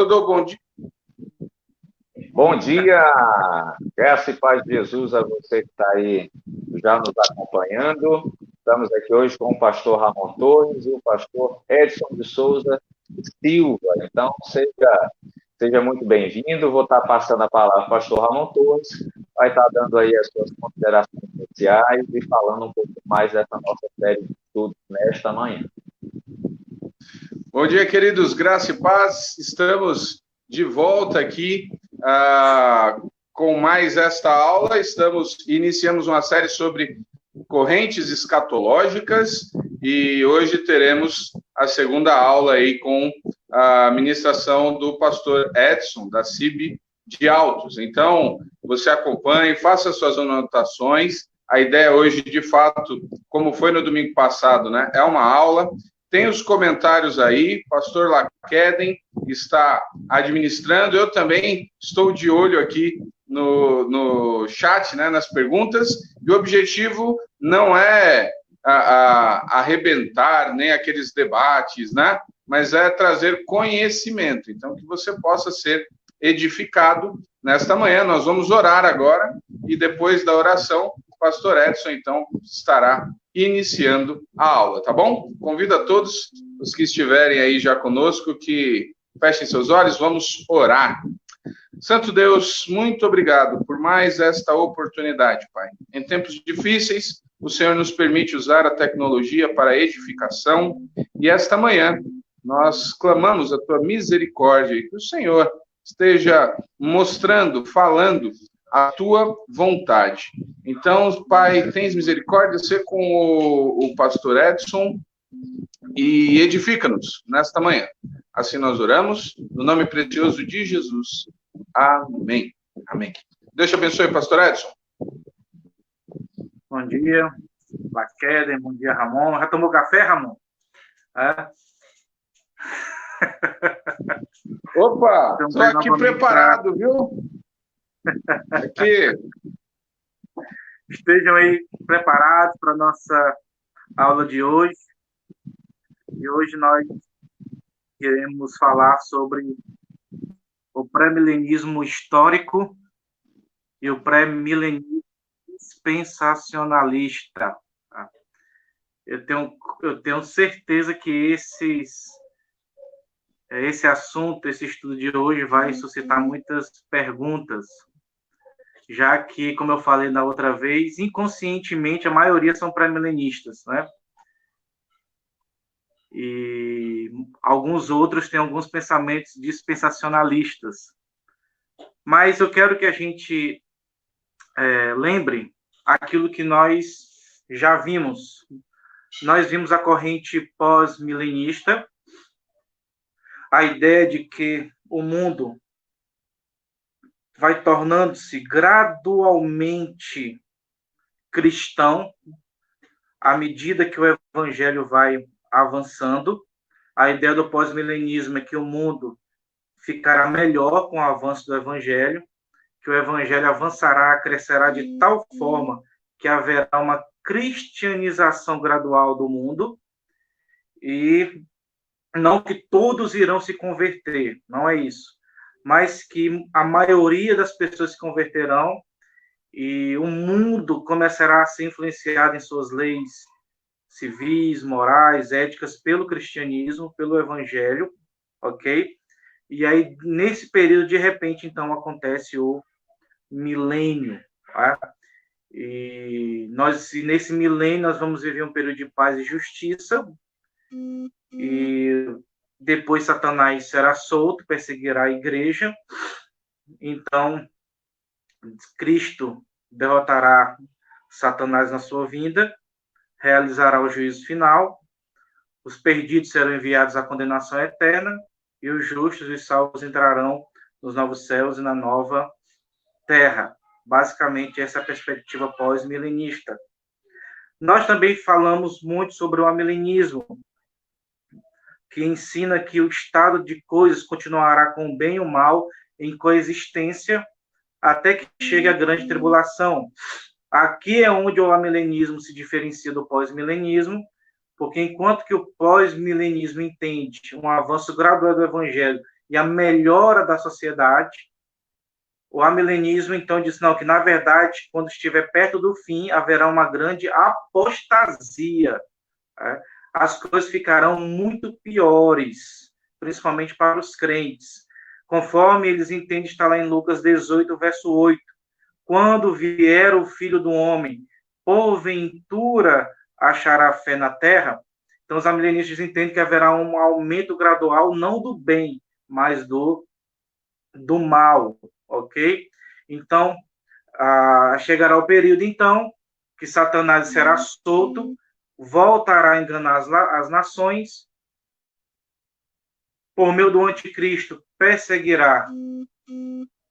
eu dou bom dia. Bom dia, graça e paz de Jesus a você que está aí já nos acompanhando. Estamos aqui hoje com o pastor Ramon Torres e o pastor Edson de Souza Silva. Então, seja muito bem-vindo. Vou estar passando a palavra ao pastor Ramon Torres, vai estar dando aí as suas considerações iniciais e falando um pouco mais dessa nossa série de estudos nesta manhã. Bom dia, queridos, graça e paz. Estamos de volta aqui com mais esta aula. Iniciamos uma série sobre correntes escatológicas e hoje teremos a segunda aula aí com a ministração do pastor Edson, da CIB de Altos. Então, você acompanhe, faça suas anotações. A ideia hoje, de fato, como foi no domingo passado, né, é uma aula. Tem os comentários aí, pastor Laqueden está administrando, eu também estou de olho aqui no chat, né, nas perguntas, e o objetivo não é arrebentar nem aqueles debates, né, mas é trazer conhecimento, então que você possa ser edificado nesta manhã. Nós vamos orar agora, e depois da oração, o pastor Edson, então, estará iniciando a aula, tá bom? Convido a todos os que estiverem aí já conosco que fechem seus olhos, vamos orar. Santo Deus, muito obrigado por mais esta oportunidade, Pai. Em tempos difíceis, o Senhor nos permite usar a tecnologia para edificação, e esta manhã nós clamamos a Tua misericórdia e que o Senhor esteja mostrando, falando a Tua vontade. Então, Pai, tens misericórdia, ser com o pastor Edson e edifica-nos nesta manhã. Assim nós oramos, no nome precioso de Jesus. Amém. Amém. Deus te abençoe, pastor Edson. Bom dia, Laqueden, bom dia, Ramon. Já tomou café, Ramon? É? Opa, estou aqui preparado, viu? Aqui. Estejam aí preparados para a nossa aula de hoje. E hoje nós queremos falar sobre o pré-milenismo histórico e o pré-milenismo dispensacionalista. Eu tenho certeza que esse assunto, esse estudo de hoje vai suscitar muitas perguntas, já que, como eu falei na outra vez, inconscientemente a maioria são pré-milenistas, né? E alguns outros têm alguns pensamentos dispensacionalistas. Mas eu quero que a gente lembre aquilo que nós já vimos. Nós vimos a corrente pós-milenista, a ideia de que o mundo vai tornando-se gradualmente cristão à medida que o evangelho vai avançando. A ideia do pós-milenismo é que o mundo ficará melhor com o avanço do evangelho, que o evangelho avançará, crescerá de tal forma que haverá uma cristianização gradual do mundo, e não que todos irão se converter, não é isso, mas que a maioria das pessoas se converterão e o mundo começará a ser influenciado em suas leis civis, morais, éticas pelo cristianismo, pelo evangelho, ok? E aí, nesse período, de repente, então, acontece o milênio, tá? E nesse milênio, nós vamos viver um período de paz e justiça, e depois Satanás será solto, perseguirá a igreja. Então, Cristo derrotará Satanás na sua vinda, realizará o juízo final, os perdidos serão enviados à condenação eterna, e os justos e salvos entrarão nos novos céus e na nova terra. Basicamente, essa é a perspectiva pós-milenista. Nós também falamos muito sobre o amilenismo, que ensina que o estado de coisas continuará com o bem e o mal em coexistência até que chegue a grande tribulação. Aqui é onde o amilenismo se diferencia do pós-milenismo, porque enquanto que o pós-milenismo entende um avanço gradual do evangelho e a melhora da sociedade. O amilenismo, então, diz não, que, na verdade, quando estiver perto do fim, haverá uma grande apostasia. Né? As coisas ficarão muito piores, principalmente para os crentes. Conforme eles entendem, está lá em Lucas 18, verso 8. Quando vier o Filho do Homem, porventura achará fé na terra? Então, os amilenistas entendem que haverá um aumento gradual, não do bem, mas do mal, ok? Então, chegará o período, então, que Satanás será solto, voltará a enganar as nações, por meio do anticristo, perseguirá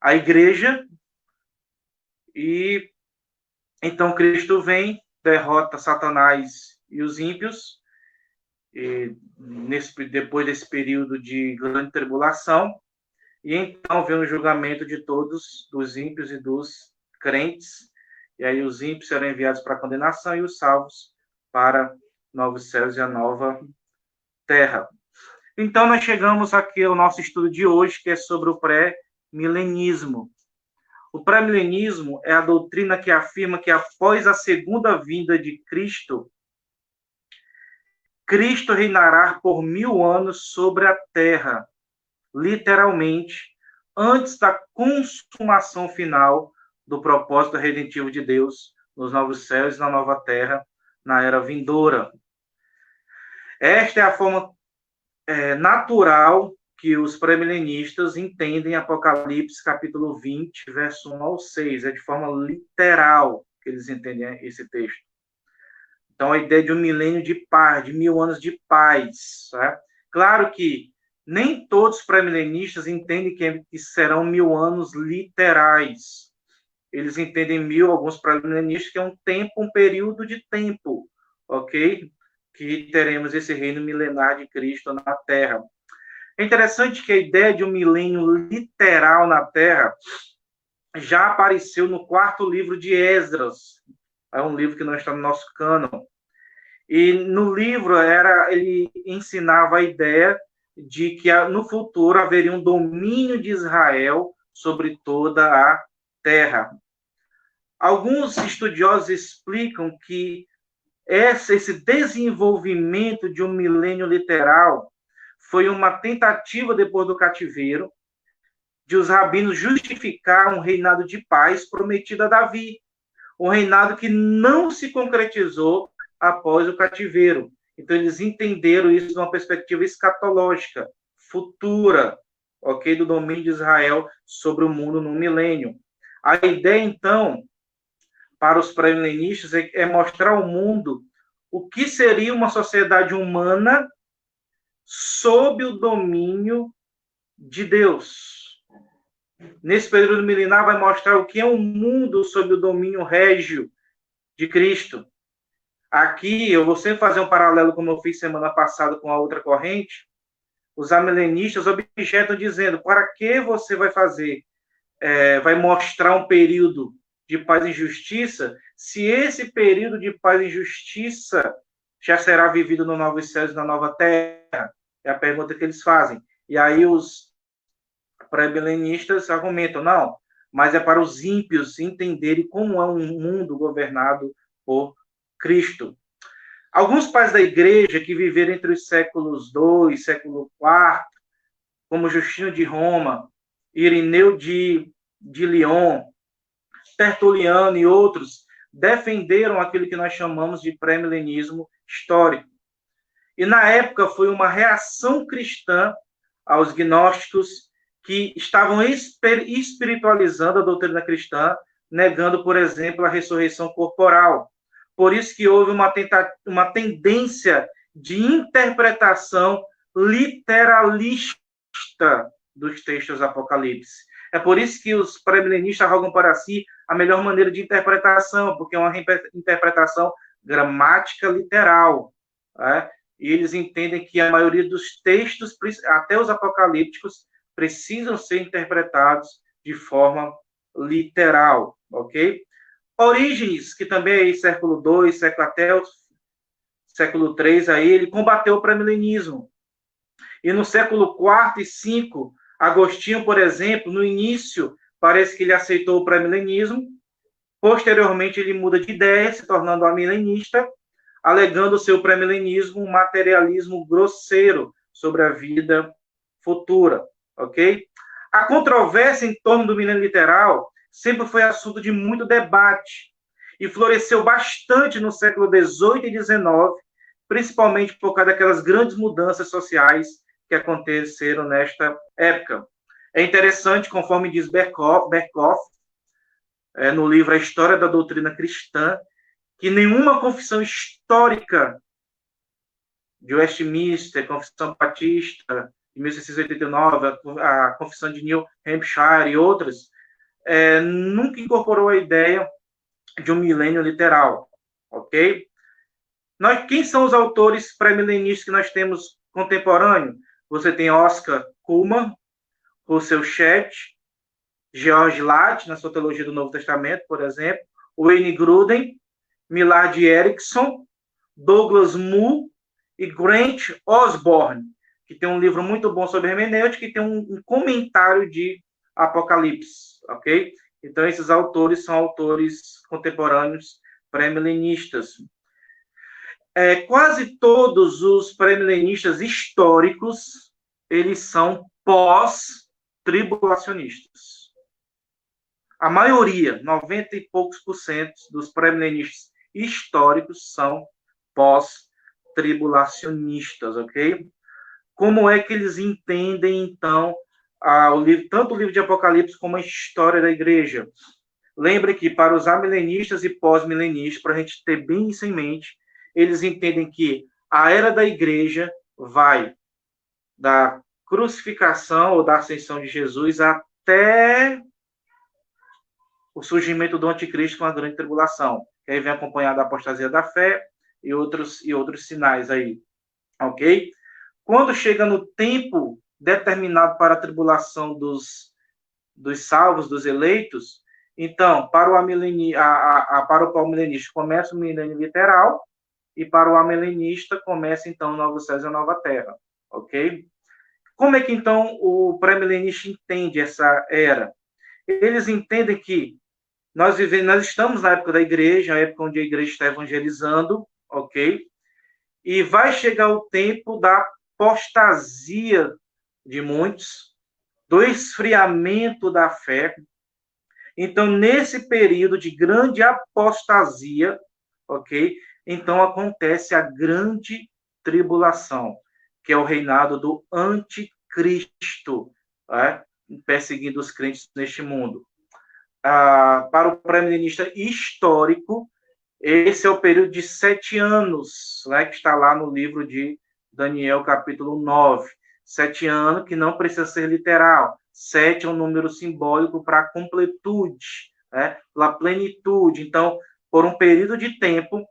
a igreja, e então Cristo vem, derrota Satanás e os ímpios, e depois desse período de grande tribulação, e então vem o julgamento de todos, dos ímpios e dos crentes, e aí os ímpios serão enviados para a condenação e os salvos para novos céus e a nova terra. Então nós chegamos aqui ao nosso estudo de hoje, que é sobre o pré-milenismo. O pré-milenismo é a doutrina que afirma que após a segunda vinda de Cristo, Cristo reinará por 1000 anos sobre a terra, literalmente, antes da consumação final do propósito redentivo de Deus nos novos céus e na nova terra, na era vindoura. Esta é a forma natural que os pré-milenistas entendem Apocalipse, capítulo 20, verso 1 ao 6. É de forma literal que eles entendem esse texto. Então, a ideia de um milênio de paz, de 1000 anos de paz. Né? Claro que nem todos os pré-milenistas entendem que serão 1000 anos literais. Eles entendem alguns pré-milenistas, que é um tempo, um período de tempo, ok? Que teremos esse reino milenar de Cristo na Terra. É interessante que a ideia de um milênio literal na Terra já apareceu no 4º livro de Esdras. É um livro que não está no nosso cânon. E no livro ele ensinava a ideia de que no futuro haveria um domínio de Israel sobre toda a Terra. Alguns estudiosos explicam que esse desenvolvimento de um milênio literal foi uma tentativa, depois do cativeiro, de os rabinos justificar um reinado de paz prometido a Davi, um reinado que não se concretizou após o cativeiro. Então, eles entenderam isso de uma perspectiva escatológica, futura, ok, do domínio de Israel sobre o mundo no milênio. A ideia, então, para os pré-milenistas é mostrar ao mundo o que seria uma sociedade humana sob o domínio de Deus. Nesse período milenar vai mostrar o que é um mundo sob o domínio régio de Cristo. Aqui, eu vou sempre fazer um paralelo, como eu fiz semana passada com a outra corrente. Os amilenistas objetam dizendo, para que você vai fazer, vai mostrar um período de paz e justiça, se esse período de paz e justiça já será vivido no Novos Céus e na Nova Terra? É a pergunta que eles fazem. E aí os pré-milenistas argumentam, não, mas é para os ímpios entenderem como é um mundo governado por Cristo. Alguns pais da igreja que viveram entre os séculos II e século IV, como Justino de Roma, Irineu de Lyon, Tertuliano e outros, defenderam aquilo que nós chamamos de pré-milenismo histórico. E na época foi uma reação cristã aos gnósticos que estavam espiritualizando a doutrina cristã, negando, por exemplo, a ressurreição corporal. Por isso que houve uma tendência de interpretação literalista dos textos do Apocalipse. É por isso que os pré-milenistas arrogam para si a melhor maneira de interpretação, porque é uma interpretação gramática literal. Né? E eles entendem que a maioria dos textos, até os apocalípticos, precisam ser interpretados de forma literal, ok? Orígenes, que também é século II, até o século III, aí, ele combateu o pré-milenismo. E no século IV e V, Agostinho, por exemplo, no início, parece que ele aceitou o pré-milenismo, posteriormente ele muda de ideia, se tornando amilenista, alegando o seu pré-milenismo um materialismo grosseiro sobre a vida futura, ok? A controvérsia em torno do milênio literal sempre foi assunto de muito debate e floresceu bastante no século XVIII e XIX, principalmente por causa daquelas grandes mudanças sociais que aconteceram nesta época. É interessante, conforme diz Berkhoff, no livro A História da Doutrina Cristã, que nenhuma confissão histórica de Westminster, Confissão Batista, de 1689, a Confissão de New Hampshire e outras, nunca incorporou a ideia de um milênio literal, ok? Quem são os autores pré-milenistas que nós temos contemporâneos? Você tem Oscar Cullmann, Russell Shedd, George Ladd, na sua teologia do Novo Testamento, por exemplo, Wayne Grudem, Millard Erickson, Douglas Moo e Grant Osborne, que tem um livro muito bom sobre hermenêutica e tem um comentário de Apocalipse, ok? Então, esses autores são autores contemporâneos pré-milenistas. Quase todos os pré-milenistas históricos, eles são pós-tribulacionistas. A maioria, 90 e poucos % dos pré-milenistas históricos são pós-tribulacionistas, ok? Como é que eles entendem, então, tanto o livro de Apocalipse como a história da igreja? Lembre que para os amilenistas e pós-milenistas, para a gente ter bem isso em mente, eles entendem que a era da igreja vai da crucificação ou da ascensão de Jesus até o surgimento do anticristo com a grande tribulação, que aí vem acompanhado da apostasia da fé e outros sinais aí, ok? Quando chega no tempo determinado para a tribulação dos salvos, dos eleitos, então, para o milenista começa o milênio literal, e para o amilenista começa, então, o novo céu e a nova terra, ok? Como é que, então, o pré-milenista entende essa era? Eles entendem que nós estamos na época da igreja, a época onde a igreja está evangelizando, ok? E vai chegar o tempo da apostasia de muitos, do esfriamento da fé. Então, nesse período de grande apostasia, ok? Então, acontece a grande tribulação, que é o reinado do anticristo, perseguindo os crentes neste mundo. Para o pré-milenista histórico, esse é o período de 7 anos, que está lá no livro de Daniel, capítulo 9. 7 anos, que não precisa ser literal. 7 é um número simbólico para a completude, pela plenitude. Então, por um período de tempo,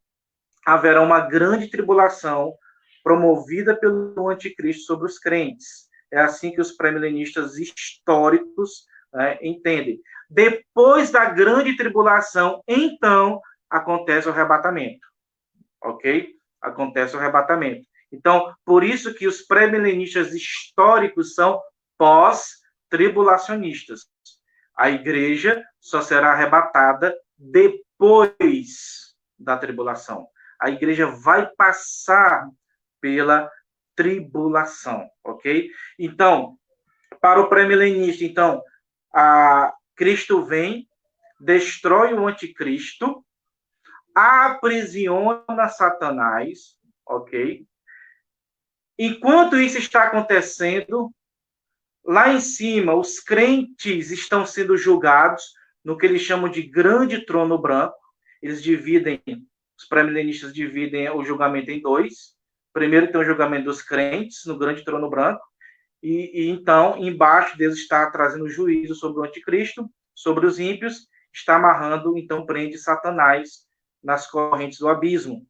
haverá uma grande tribulação promovida pelo anticristo sobre os crentes. É assim que os pré-milenistas históricos entendem. Depois da grande tribulação, então, acontece o arrebatamento. Ok? Acontece o arrebatamento. Então, por isso que os pré-milenistas históricos são pós-tribulacionistas. A igreja só será arrebatada depois da tribulação. A igreja vai passar pela tribulação, ok? Então, para o pré-milenista, então, Cristo vem, destrói o anticristo, aprisiona Satanás, ok? Enquanto isso está acontecendo, lá em cima, os crentes estão sendo julgados no que eles chamam de grande trono branco. Os pré-milenistas dividem o julgamento em 2. Primeiro tem o julgamento dos crentes, no grande trono branco, e então, embaixo deles está trazendo juízo sobre o anticristo, sobre os ímpios, está amarrando, então prende Satanás nas correntes do abismo.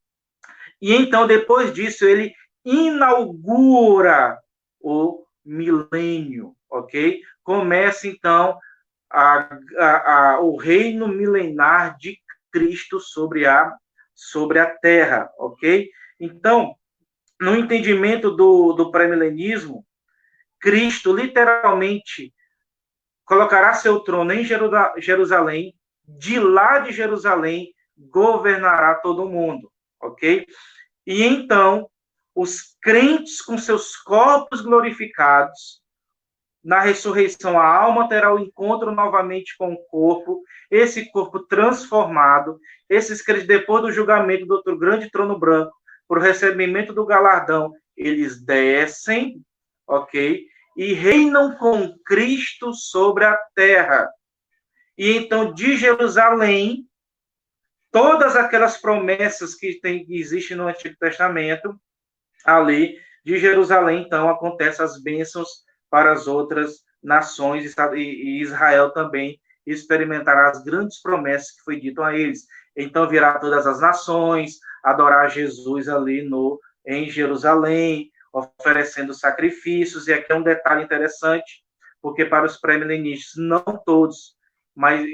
E então, depois disso, ele inaugura o milênio, ok? Começa, então, o reino milenar de Cristo sobre a terra, ok? Então, no entendimento do pré-milenismo, Cristo literalmente colocará seu trono em Jerusalém, de lá de Jerusalém governará todo mundo, ok? E então, os crentes com seus corpos glorificados, na ressurreição, a alma terá o encontro novamente com o corpo, esse corpo transformado, esses crentes, depois do julgamento do outro grande trono branco, por recebimento do galardão, eles descem, ok? E reinam com Cristo sobre a terra. E então, de Jerusalém, todas aquelas promessas que existem no Antigo Testamento, ali de Jerusalém, então, acontecem as bênçãos para as outras nações, e Israel também experimentará as grandes promessas que foi dito a eles. Então, virá todas as nações, adorar Jesus ali em Jerusalém, oferecendo sacrifícios, e aqui é um detalhe interessante, porque para os pré-milenistas, não todos, mas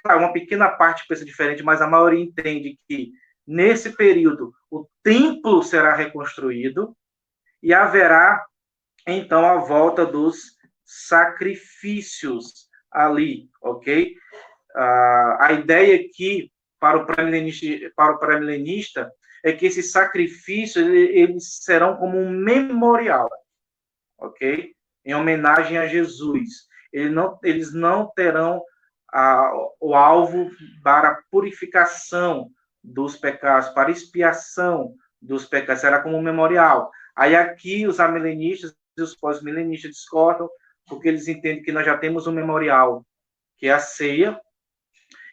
uma pequena parte pensa diferente, mas a maioria entende que, nesse período, o templo será reconstruído e haverá, então, a volta dos sacrifícios ali, ok? A ideia aqui, para o pré-milenista, é que esses sacrifícios eles serão como um memorial, ok? Em homenagem a Jesus. Eles não terão o alvo para a purificação dos pecados, para expiação dos pecados, será como um memorial. Aí aqui os amilenistas e os pós-milenistas discordam, porque eles entendem que nós já temos um memorial, que é a ceia,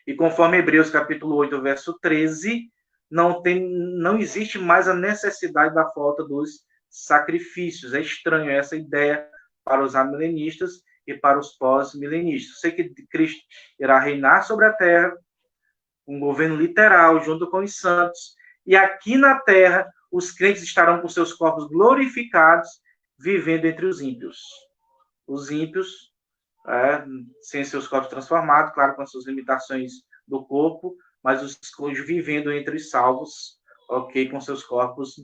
e conforme Hebreus capítulo 8, verso 13, não existe mais a necessidade da falta dos sacrifícios. É estranho essa ideia para os amilenistas e para os pós-milenistas. Sei que Cristo irá reinar sobre a terra, um governo literal, junto com os santos, e aqui na terra, os crentes estarão com seus corpos glorificados, vivendo entre os ímpios. Os ímpios, sem seus corpos transformados, claro, com as suas limitações do corpo, mas os vivendo entre os salvos, ok, com seus corpos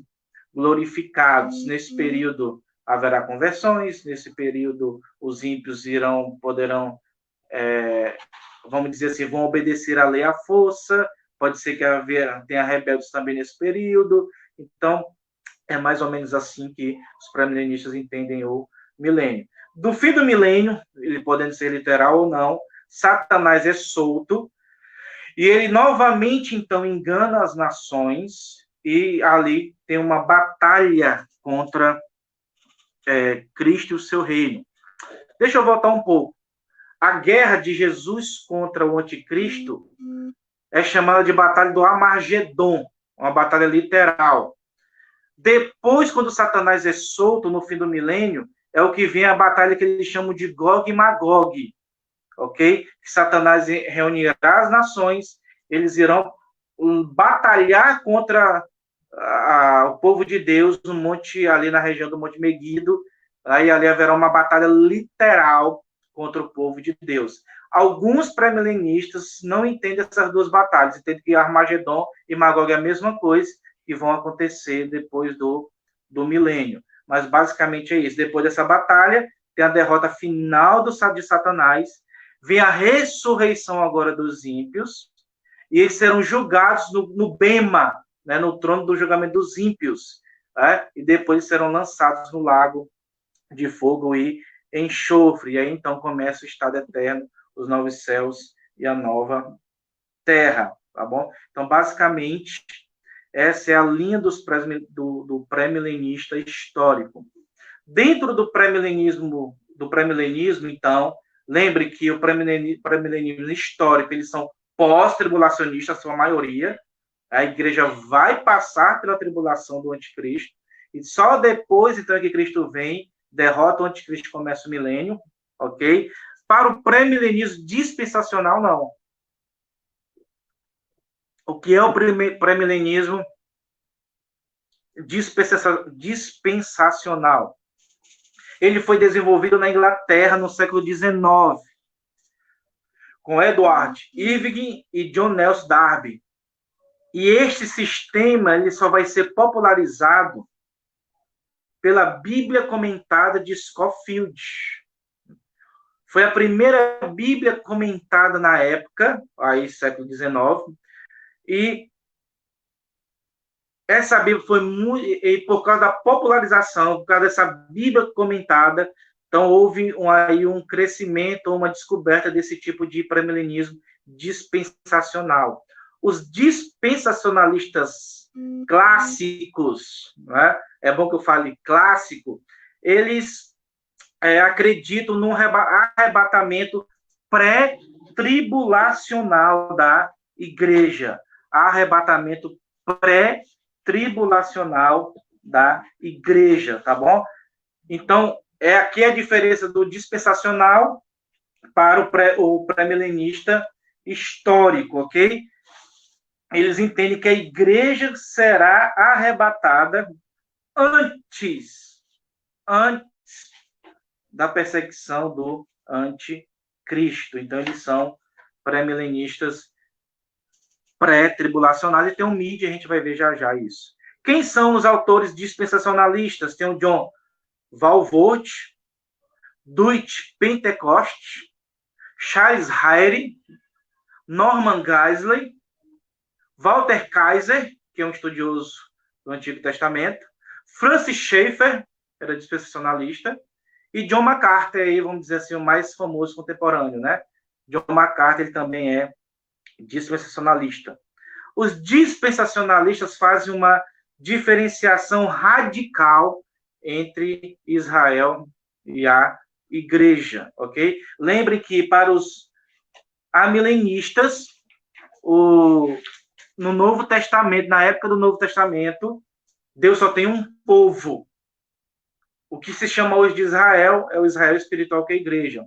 glorificados. Nesse período haverá conversões, nesse período os ímpios poderão, vamos dizer assim, vão obedecer à lei à força, pode ser que tenha rebeldes também nesse período. Então, é mais ou menos assim que os pré-milenistas entendem o milênio. Do fim do milênio, ele podendo ser literal ou não, Satanás é solto, e ele novamente, então, engana as nações, e ali tem uma batalha contra Cristo e o seu reino. Deixa eu voltar um pouco. A guerra de Jesus contra o anticristo é chamada de batalha do Armagedon, uma batalha literal. Depois, quando Satanás é solto no fim do milênio, é o que vem a batalha que eles chamam de Gog e Magog, ok? Satanás reunirá as nações, eles irão batalhar contra o povo de Deus no monte, ali na região do Monte Meguido, aí ali haverá uma batalha literal contra o povo de Deus. Alguns pré-milenistas não entendem essas duas batalhas, entendem que Armagedon e Magog é a mesma coisa, que vão acontecer depois do milênio. Mas basicamente é isso. Depois dessa batalha, tem a derrota final de Satanás, vem a ressurreição agora dos ímpios, e eles serão julgados no Bema, né, no trono do julgamento dos ímpios, e depois serão lançados no lago de fogo e enxofre, e aí então começa o estado eterno, os novos céus e a nova terra, tá bom? Então, basicamente, essa é a linha do pré-milenista histórico. Dentro do pré-milenismo, então, lembre que o pré-milenismo histórico, eles são pós-tribulacionistas, a sua maioria. A igreja vai passar pela tribulação do anticristo, e só depois, então, é que Cristo vem, derrota o anticristo e começa o milênio, ok? Para o pré-milenismo dispensacional, não. O que é o pré-milenismo dispensacional? Ele foi desenvolvido na Inglaterra no século XIX, com Edward Irving e John Nelson Darby. E este sistema ele só vai ser popularizado pela Bíblia Comentada de Scofield. Foi a primeira Bíblia comentada na época, aí século XIX, e essa Bíblia foi muito, e por causa da popularização, por causa dessa Bíblia comentada, então houve aí um crescimento, uma descoberta desse tipo de premilenismo dispensacional. Os dispensacionalistas clássicos, né? É bom que eu fale clássico, eles acreditam num arrebatamento pré-tribulacional da igreja. Arrebatamento pré-tribulacional da igreja, tá bom? Então, aqui a diferença do dispensacional para o pré-milenista histórico, ok? Eles entendem que a igreja será arrebatada antes da perseguição do anticristo. Então, eles são pré-milenistas pré-tribulacionais, e tem um mídia, a gente vai ver já já isso. Quem são os autores dispensacionalistas? Tem o John Walvoord, Dwight Pentecost, Charles Hayre, Norman Geisler, Walter Kaiser, que é um estudioso do Antigo Testamento, Francis Schaeffer, era dispensacionalista, e John MacArthur, aí, vamos dizer assim, o mais famoso contemporâneo, né? John MacArthur, ele também é dispensacionalista. Os dispensacionalistas fazem uma diferenciação radical entre Israel e a igreja, ok? Lembrem que para os amilenistas, no Novo Testamento, na época do Novo Testamento, Deus só tem um povo. O que se chama hoje de Israel é o Israel espiritual, que é a igreja.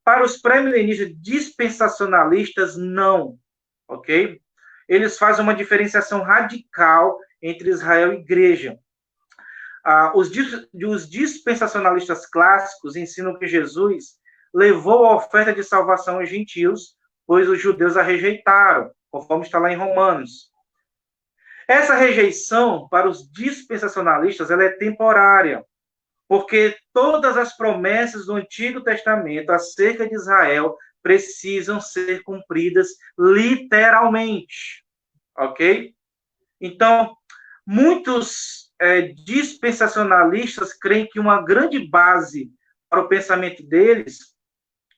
Para os pré-milenistas dispensacionalistas, não, ok? Eles fazem uma diferenciação radical entre Israel e igreja. Os dispensacionalistas clássicos ensinam que Jesus levou a oferta de salvação aos gentios, pois os judeus a rejeitaram, conforme está lá em Romanos. Essa rejeição, para os dispensacionalistas, ela é temporária, porque todas as promessas do Antigo Testamento acerca de Israel precisam ser cumpridas literalmente, ok? Então, muitos dispensacionalistas creem que uma grande base para o pensamento deles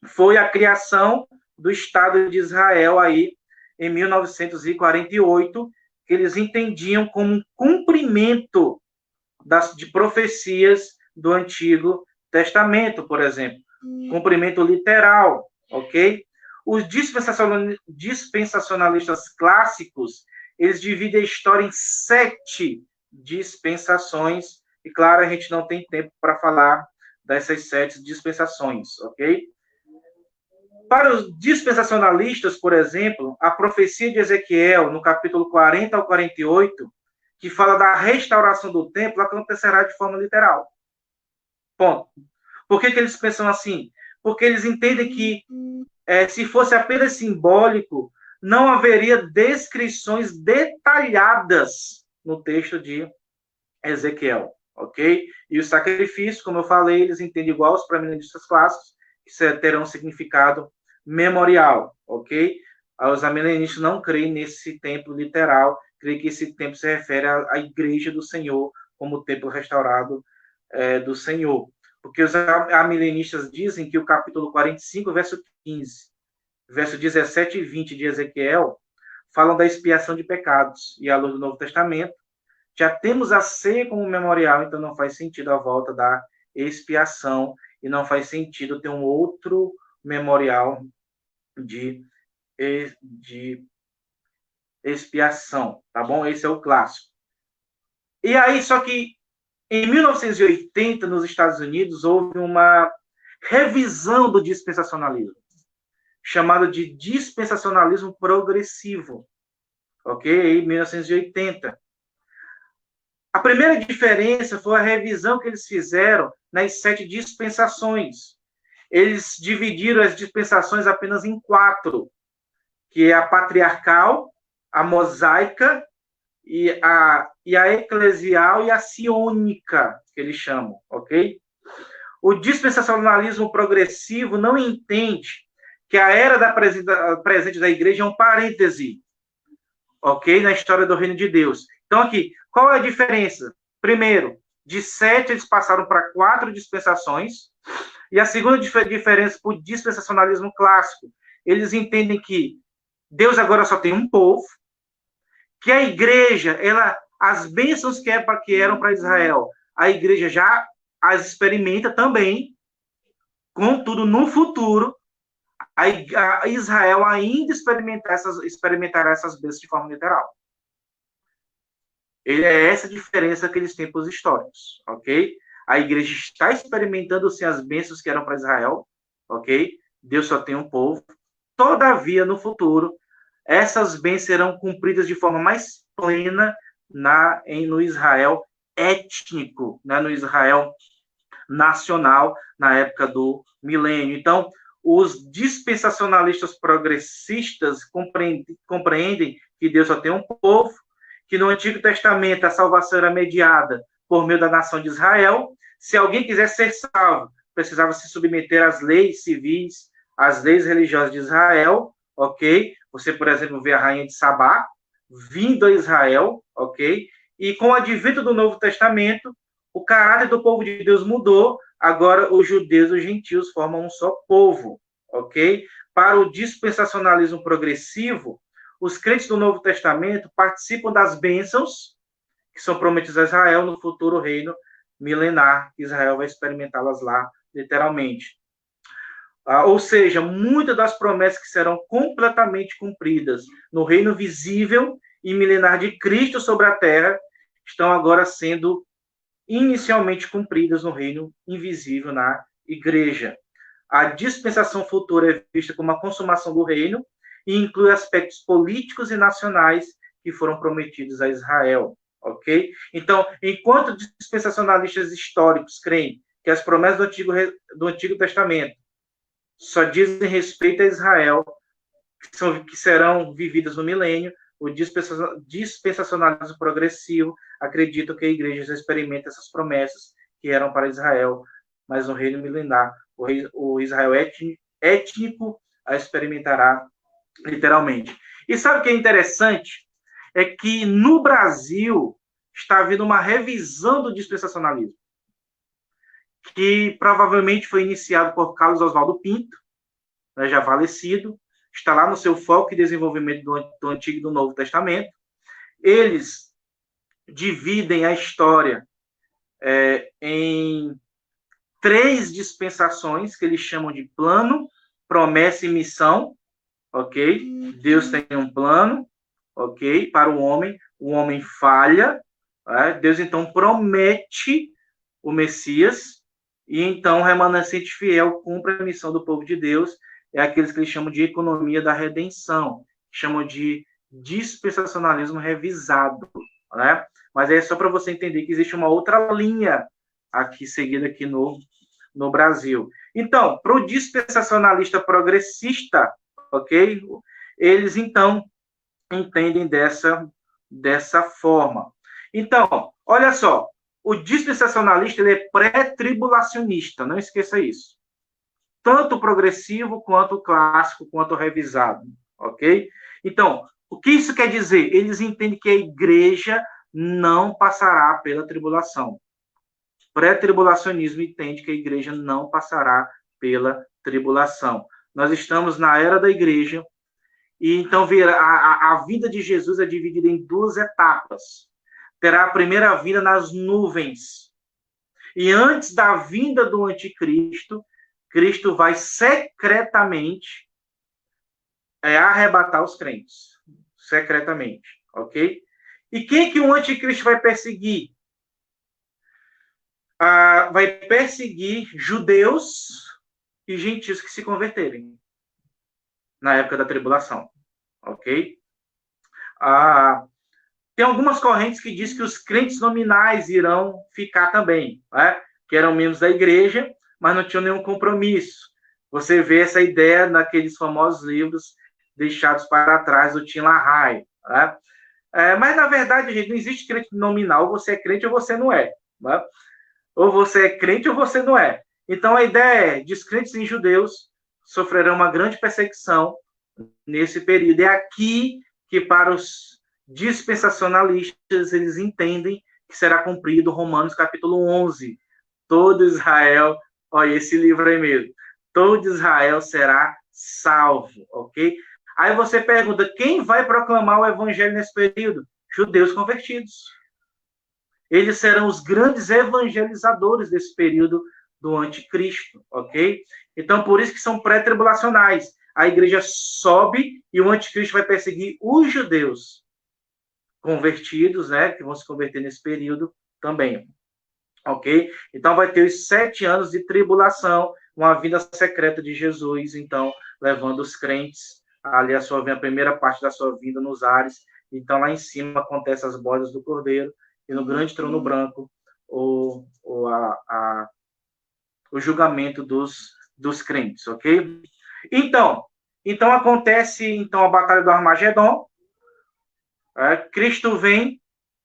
foi a criação do Estado de Israel aí em 1948, que eles entendiam como um cumprimento de profecias do Antigo Testamento, por exemplo. Cumprimento literal, ok? Os dispensacionalistas clássicos, eles dividem a história em 7 dispensações, e claro, a gente não tem tempo para falar dessas 7 dispensações, ok? Para os dispensacionalistas, por exemplo, a profecia de Ezequiel, no capítulo 40 ao 48, que fala da restauração do templo, acontecerá de forma literal. Ponto. Por que eles pensam assim? Porque eles entendem que, se fosse apenas simbólico, não haveria descrições detalhadas no texto de Ezequiel, ok? E o sacrifício, como eu falei, eles entendem igual os pré-milenistas clássicos, que terão significado memorial, ok? Os amilenistas não creem nesse templo literal, creem que esse templo se refere à igreja do Senhor, como o templo restaurado do Senhor. Porque os amilenistas dizem que o capítulo 45, verso 15, verso 17 e 20 de Ezequiel, falam da expiação de pecados. E à luz do Novo Testamento, já temos a ceia como memorial, então não faz sentido a volta da expiação, e não faz sentido ter um outro memorial de expiação, tá bom? Esse é o clássico. E aí, só que em 1980, nos Estados Unidos, houve uma revisão do dispensacionalismo, chamado de dispensacionalismo progressivo, ok? Em 1980. A primeira diferença foi a revisão que eles fizeram nas 7 dispensações. Eles dividiram as dispensações apenas em 4, que é a patriarcal, a mosaica, e a eclesial e a siônica, que eles chamam, ok? O dispensacionalismo progressivo não entende que a era da presente da igreja é um parêntese, ok? Na história do reino de Deus. Então, aqui, qual é a diferença? Primeiro, de 7 eles passaram para 4 dispensações. E a segunda diferença para o dispensacionalismo clássico, eles entendem que Deus agora só tem um povo, que a igreja, as bênçãos que eram para Israel, a igreja já as experimenta também, contudo, no futuro, a Israel ainda experimentará essas bênçãos de forma literal. É essa a diferença que eles têm para os históricos, ok? A igreja está experimentando, sim, as bênçãos que eram para Israel, ok? Deus só tem um povo. Todavia, no futuro, essas bênçãos serão cumpridas de forma mais plena no Israel étnico, né? No Israel nacional, na época do milênio. Então, os dispensacionalistas progressistas compreendem que Deus só tem um povo, que no Antigo Testamento a salvação era mediada por meio da nação de Israel. Se alguém quiser ser salvo, precisava se submeter às leis civis, às leis religiosas de Israel, ok? Você, por exemplo, vê a rainha de Sabá vindo a Israel, ok? E com o advento do Novo Testamento, o caráter do povo de Deus mudou, agora os judeus e os gentios formam um só povo, ok? Para o dispensacionalismo progressivo, os crentes do Novo Testamento participam das bênçãos que são prometidas a Israel no futuro reino milenar, que Israel vai experimentá-las lá, literalmente. Ou seja, muitas das promessas que serão completamente cumpridas no reino visível e milenar de Cristo sobre a terra estão agora sendo inicialmente cumpridas no reino invisível, na igreja. A dispensação futura é vista como a consumação do reino e inclui aspectos políticos e nacionais que foram prometidos a Israel, ok? Então, enquanto dispensacionalistas históricos creem que as promessas do Antigo Testamento só dizem respeito a Israel, que serão vividas no milênio, o dispensacionalismo progressivo acredita que a igreja já experimenta essas promessas que eram para Israel, mas no reino milenar, o Israel étnico a experimentará literalmente. E sabe o que é interessante? É que no Brasil está havendo uma revisão do dispensacionalismo, que provavelmente foi iniciado por Carlos Oswaldo Pinto, né, já falecido, está lá no seu foco e desenvolvimento do Antigo e do Novo Testamento. Eles dividem a história em 3 dispensações, que eles chamam de plano, promessa e missão, ok? Deus tem um plano, ok? Para o homem falha, Deus então promete o Messias, e então o remanescente fiel cumpre a missão do povo de Deus, é aqueles que eles chamam de economia da redenção, chamam de dispensacionalismo revisado, né? Mas é só para você entender que existe uma outra linha aqui seguida aqui no Brasil. Então, para o dispensacionalista progressista, ok? Eles então entendem dessa forma. Então, olha só, o dispensacionalista ele é pré-tribulacionista, não esqueça isso. Tanto o progressivo, quanto o clássico, quanto o revisado, ok? Então, o que isso quer dizer? Eles entendem que a igreja não passará pela tribulação. Pré-tribulacionismo entende que a igreja não passará pela tribulação. Nós estamos na era da igreja, e então a vinda de Jesus é dividida em 2 etapas. Terá a primeira vinda nas nuvens. E antes da vinda do anticristo, Cristo vai secretamente arrebatar os crentes. Secretamente, ok? E quem que o anticristo vai perseguir? Vai perseguir judeus e gentios que se converterem na época da tribulação, ok? Tem algumas correntes que dizem que os crentes nominais irão ficar também, né? Que eram membros da igreja, mas não tinham nenhum compromisso. Você vê essa ideia naqueles famosos livros deixados para trás do Tim LaHaye, né? Mas, na verdade, gente, não existe crente nominal. Ou você é crente ou você não é. Né? Ou você é crente ou você não é. Então, a ideia é, descrentes em judeus sofrerão uma grande perseguição nesse período. É aqui que, para os dispensacionalistas, eles entendem que será cumprido Romanos capítulo 11. Todo Israel, olha esse livro aí mesmo, todo Israel será salvo, ok? Aí você pergunta, quem vai proclamar o evangelho nesse período? Judeus convertidos. Eles serão os grandes evangelizadores desse período do anticristo, ok? Então, por isso que são pré-tribulacionais. A igreja sobe e o anticristo vai perseguir os judeus convertidos, né, que vão se converter nesse período também, ok? Então, vai ter os 7 anos de tribulação, uma vinda secreta de Jesus, então, levando os crentes ali a primeira parte da sua vinda nos ares. Então, lá em cima acontecem as bodas do Cordeiro, e no grande trono branco o julgamento dos crentes, ok? Então acontece a batalha do Armagedon. Cristo vem,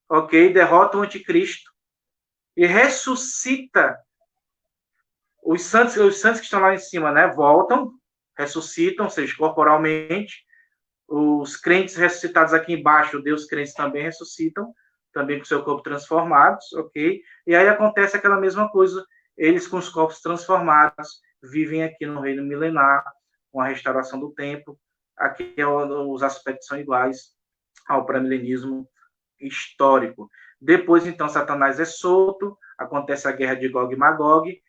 ok? Derrota o anticristo e ressuscita os santos que estão lá em cima, né? Voltam, ressuscitam, ou seja, corporalmente. Os crentes ressuscitados aqui embaixo, Deus crentes também ressuscitam, também com seu corpo transformados, ok? E aí acontece aquela mesma coisa, eles com os corpos transformados vivem aqui no reino milenar, com a restauração do templo. Aqui os aspectos são iguais ao pré-milenismo histórico. Depois, então, Satanás é solto, acontece a guerra de Gog e Magog,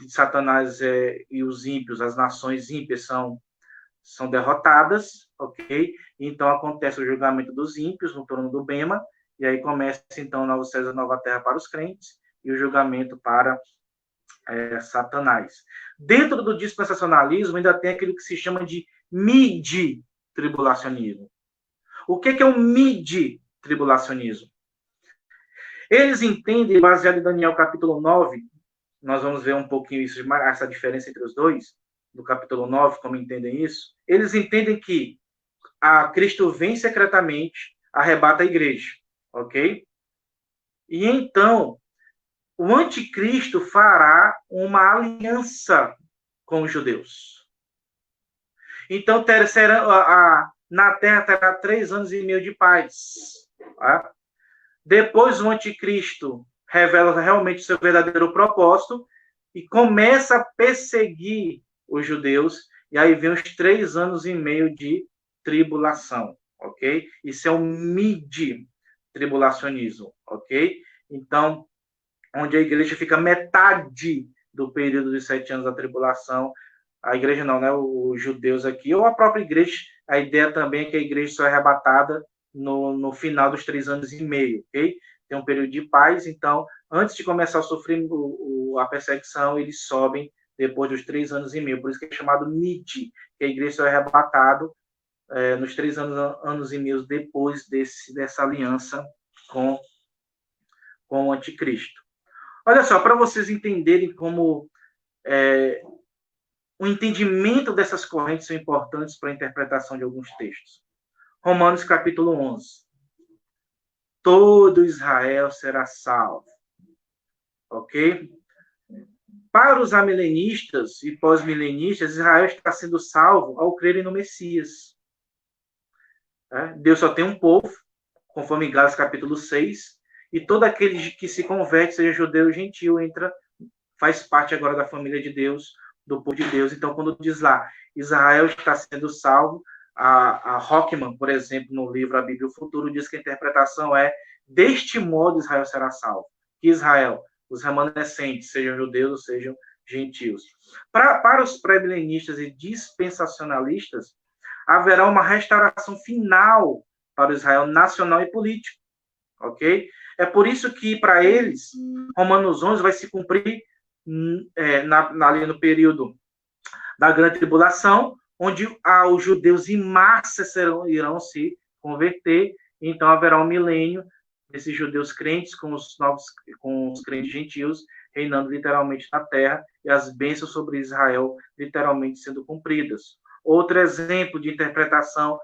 Satanás e os ímpios, as nações ímpias são derrotadas, ok? Então acontece o julgamento dos ímpios no trono do Bema, e aí começa então o novo céu e a nova terra para os crentes, e o julgamento para Satanás. Dentro do dispensacionalismo ainda tem aquilo que se chama de midi-tribulacionismo. O que é o midi-tribulacionismo? Eles entendem, baseado em Daniel capítulo 9, nós vamos ver um pouquinho isso, essa diferença entre os dois, do capítulo 9, como entendem isso. Eles entendem que Cristo vem secretamente, arrebata a igreja, ok? E então, o anticristo fará uma aliança com os judeus. Então, na terra terá 3 anos e meio de paz. Tá? Depois, o anticristo revela realmente o seu verdadeiro propósito e começa a perseguir os judeus, e aí vem os 3 anos e meio de tribulação, ok? Isso é um midi-tribulacionismo, ok? Então, onde a igreja fica metade do período de 7 anos da tribulação, a igreja não, né? Os judeus aqui, ou a própria igreja, a ideia também é que a igreja só é arrebatada no final dos 3 anos e meio, ok? Tem um período de paz, então, antes de começar a sofrer a perseguição, eles sobem depois dos 3 anos e meio. Por isso que é chamado midi, que a igreja só é arrebatada nos 3 anos e meio depois dessa aliança com o anticristo. Olha só, para vocês entenderem como o entendimento dessas correntes são importantes para a interpretação de alguns textos. Romanos capítulo 11. Todo Israel será salvo. Ok? Para os amilenistas e pós-milenistas, Israel está sendo salvo ao crerem no Messias. Deus só tem um povo, conforme em Gálatas capítulo 6, e todo aquele que se converte, seja judeu ou gentil, faz parte agora da família de Deus, do povo de Deus. Então, quando diz lá, Israel está sendo salvo, a Rockman, por exemplo, no livro A Bíblia e o Futuro, diz que a interpretação é: deste modo Israel será salvo. Que Israel, os remanescentes, sejam judeus ou sejam gentios. Para os pré-milenistas e dispensacionalistas, haverá uma restauração final para o Israel nacional e político. Ok? É por isso que, para eles, Romanos 11 vai se cumprir ali no período da grande tribulação, onde os judeus em massa irão se converter, então haverá um milênio desses judeus crentes com os crentes gentios, reinando literalmente na terra, e as bênçãos sobre Israel literalmente sendo cumpridas. Outro exemplo de interpretação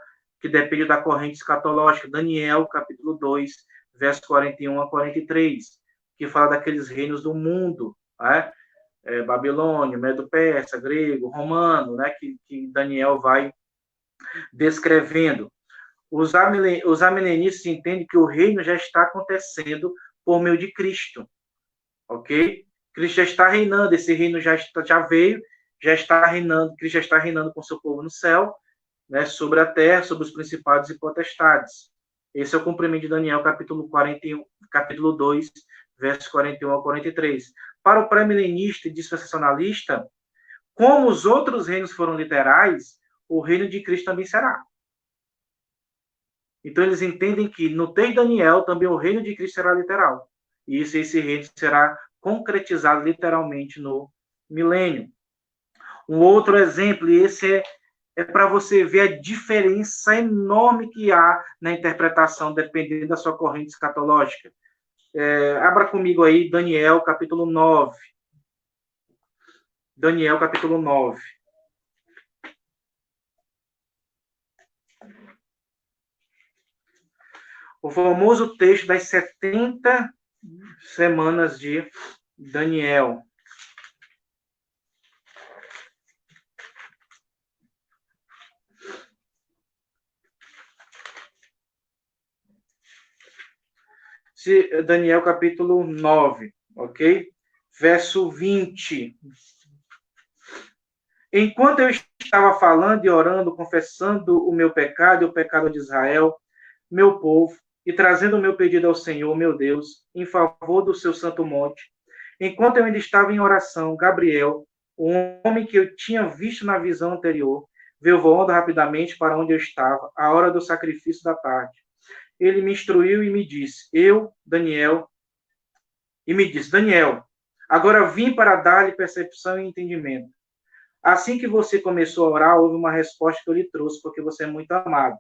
que depende da corrente escatológica. Daniel, capítulo 2, verso 41 a 43, que fala daqueles reinos do mundo, né? Babilônia, Medo-Persa, grego, romano, né? Que Daniel vai descrevendo. Os amilenistas entendem que o reino já está acontecendo por meio de Cristo, ok? Cristo já está reinando, esse reino já veio, já está reinando, Cristo já está reinando com seu povo no céu, né, sobre a terra, sobre os principados e potestades. Esse é o cumprimento de Daniel, capítulo 2, versos 41 a 43. Para o pré-milenista e dispensacionalista, como os outros reinos foram literais, o reino de Cristo também será. Então, eles entendem que no texto de Daniel também o reino de Cristo será literal. E esse reino será concretizado literalmente no milênio. Um outro exemplo, e esse é para você ver a diferença enorme que há na interpretação, dependendo da sua corrente escatológica. Abra comigo aí Daniel, capítulo 9. Daniel, capítulo 9. O famoso texto das 70 semanas de Daniel. Daniel, capítulo 9, ok? Verso 20. Enquanto eu estava falando e orando, confessando o meu pecado e o pecado de Israel, meu povo, e trazendo o meu pedido ao Senhor, meu Deus, em favor do seu santo monte, enquanto eu ainda estava em oração, Gabriel, o homem que eu tinha visto na visão anterior, veio voando rapidamente para onde eu estava, à hora do sacrifício da tarde. Ele me instruiu e me disse, Daniel, agora vim para dar-lhe percepção e entendimento. Assim que você começou a orar, houve uma resposta que eu lhe trouxe, porque você é muito amado.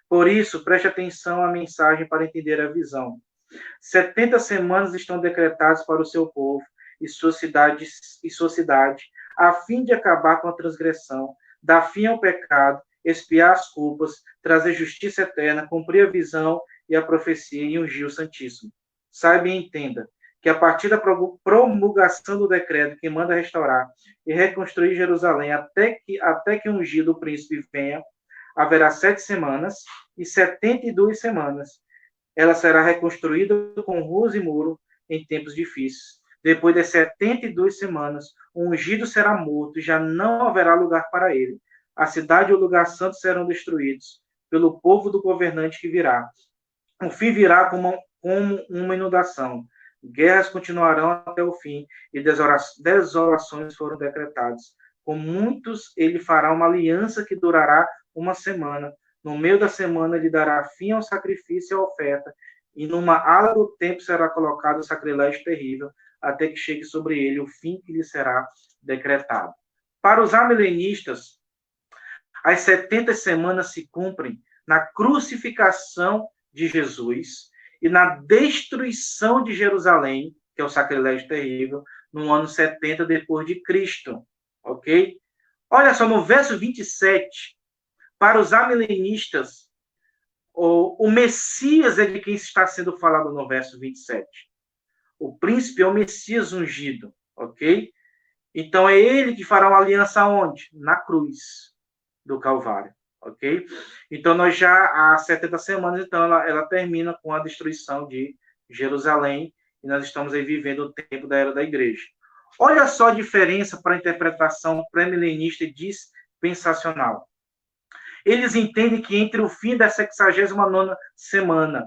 Por isso, preste atenção à mensagem para entender a visão. 70 semanas estão decretadas para o seu povo e sua cidade, a fim de acabar com a transgressão, dar fim ao pecado, expiar as culpas, trazer justiça eterna, cumprir a visão e a profecia e ungir o Santíssimo. Saiba e entenda que a partir da promulgação do decreto que manda restaurar e reconstruir Jerusalém até que o ungido o príncipe venha, haverá 7 semanas e 72 semanas. Ela será reconstruída com ruas e muro em tempos difíceis. Depois das 72 semanas, o ungido será morto e já não haverá lugar para ele. A cidade e o lugar santo serão destruídos pelo povo do governante que virá. O fim virá como uma inundação. Guerras continuarão até o fim e desolações foram decretadas. Com muitos ele fará uma aliança que durará uma semana. No meio da semana ele dará fim ao sacrifício e à oferta, e numa ala do tempo será colocado o sacrilégio terrível, até que chegue sobre ele o fim que lhe será decretado. Para os amilenistas, as 70 semanas se cumprem na crucificação de Jesus e na destruição de Jerusalém, que é o sacrilégio terrível, no ano 70 depois de Cristo, ok? Olha só, no verso 27, para os amilenistas, o Messias é de quem está sendo falado no verso 27. O príncipe é o Messias ungido, ok? Então é ele que fará uma aliança onde? Na cruz do Calvário, ok? Então nós já há 70 semanas, então ela termina com a destruição de Jerusalém e nós estamos aí vivendo o tempo da era da igreja. Olha só a diferença para a interpretação pré-milenista e dispensacional. Eles entendem que entre o fim da 69ª semana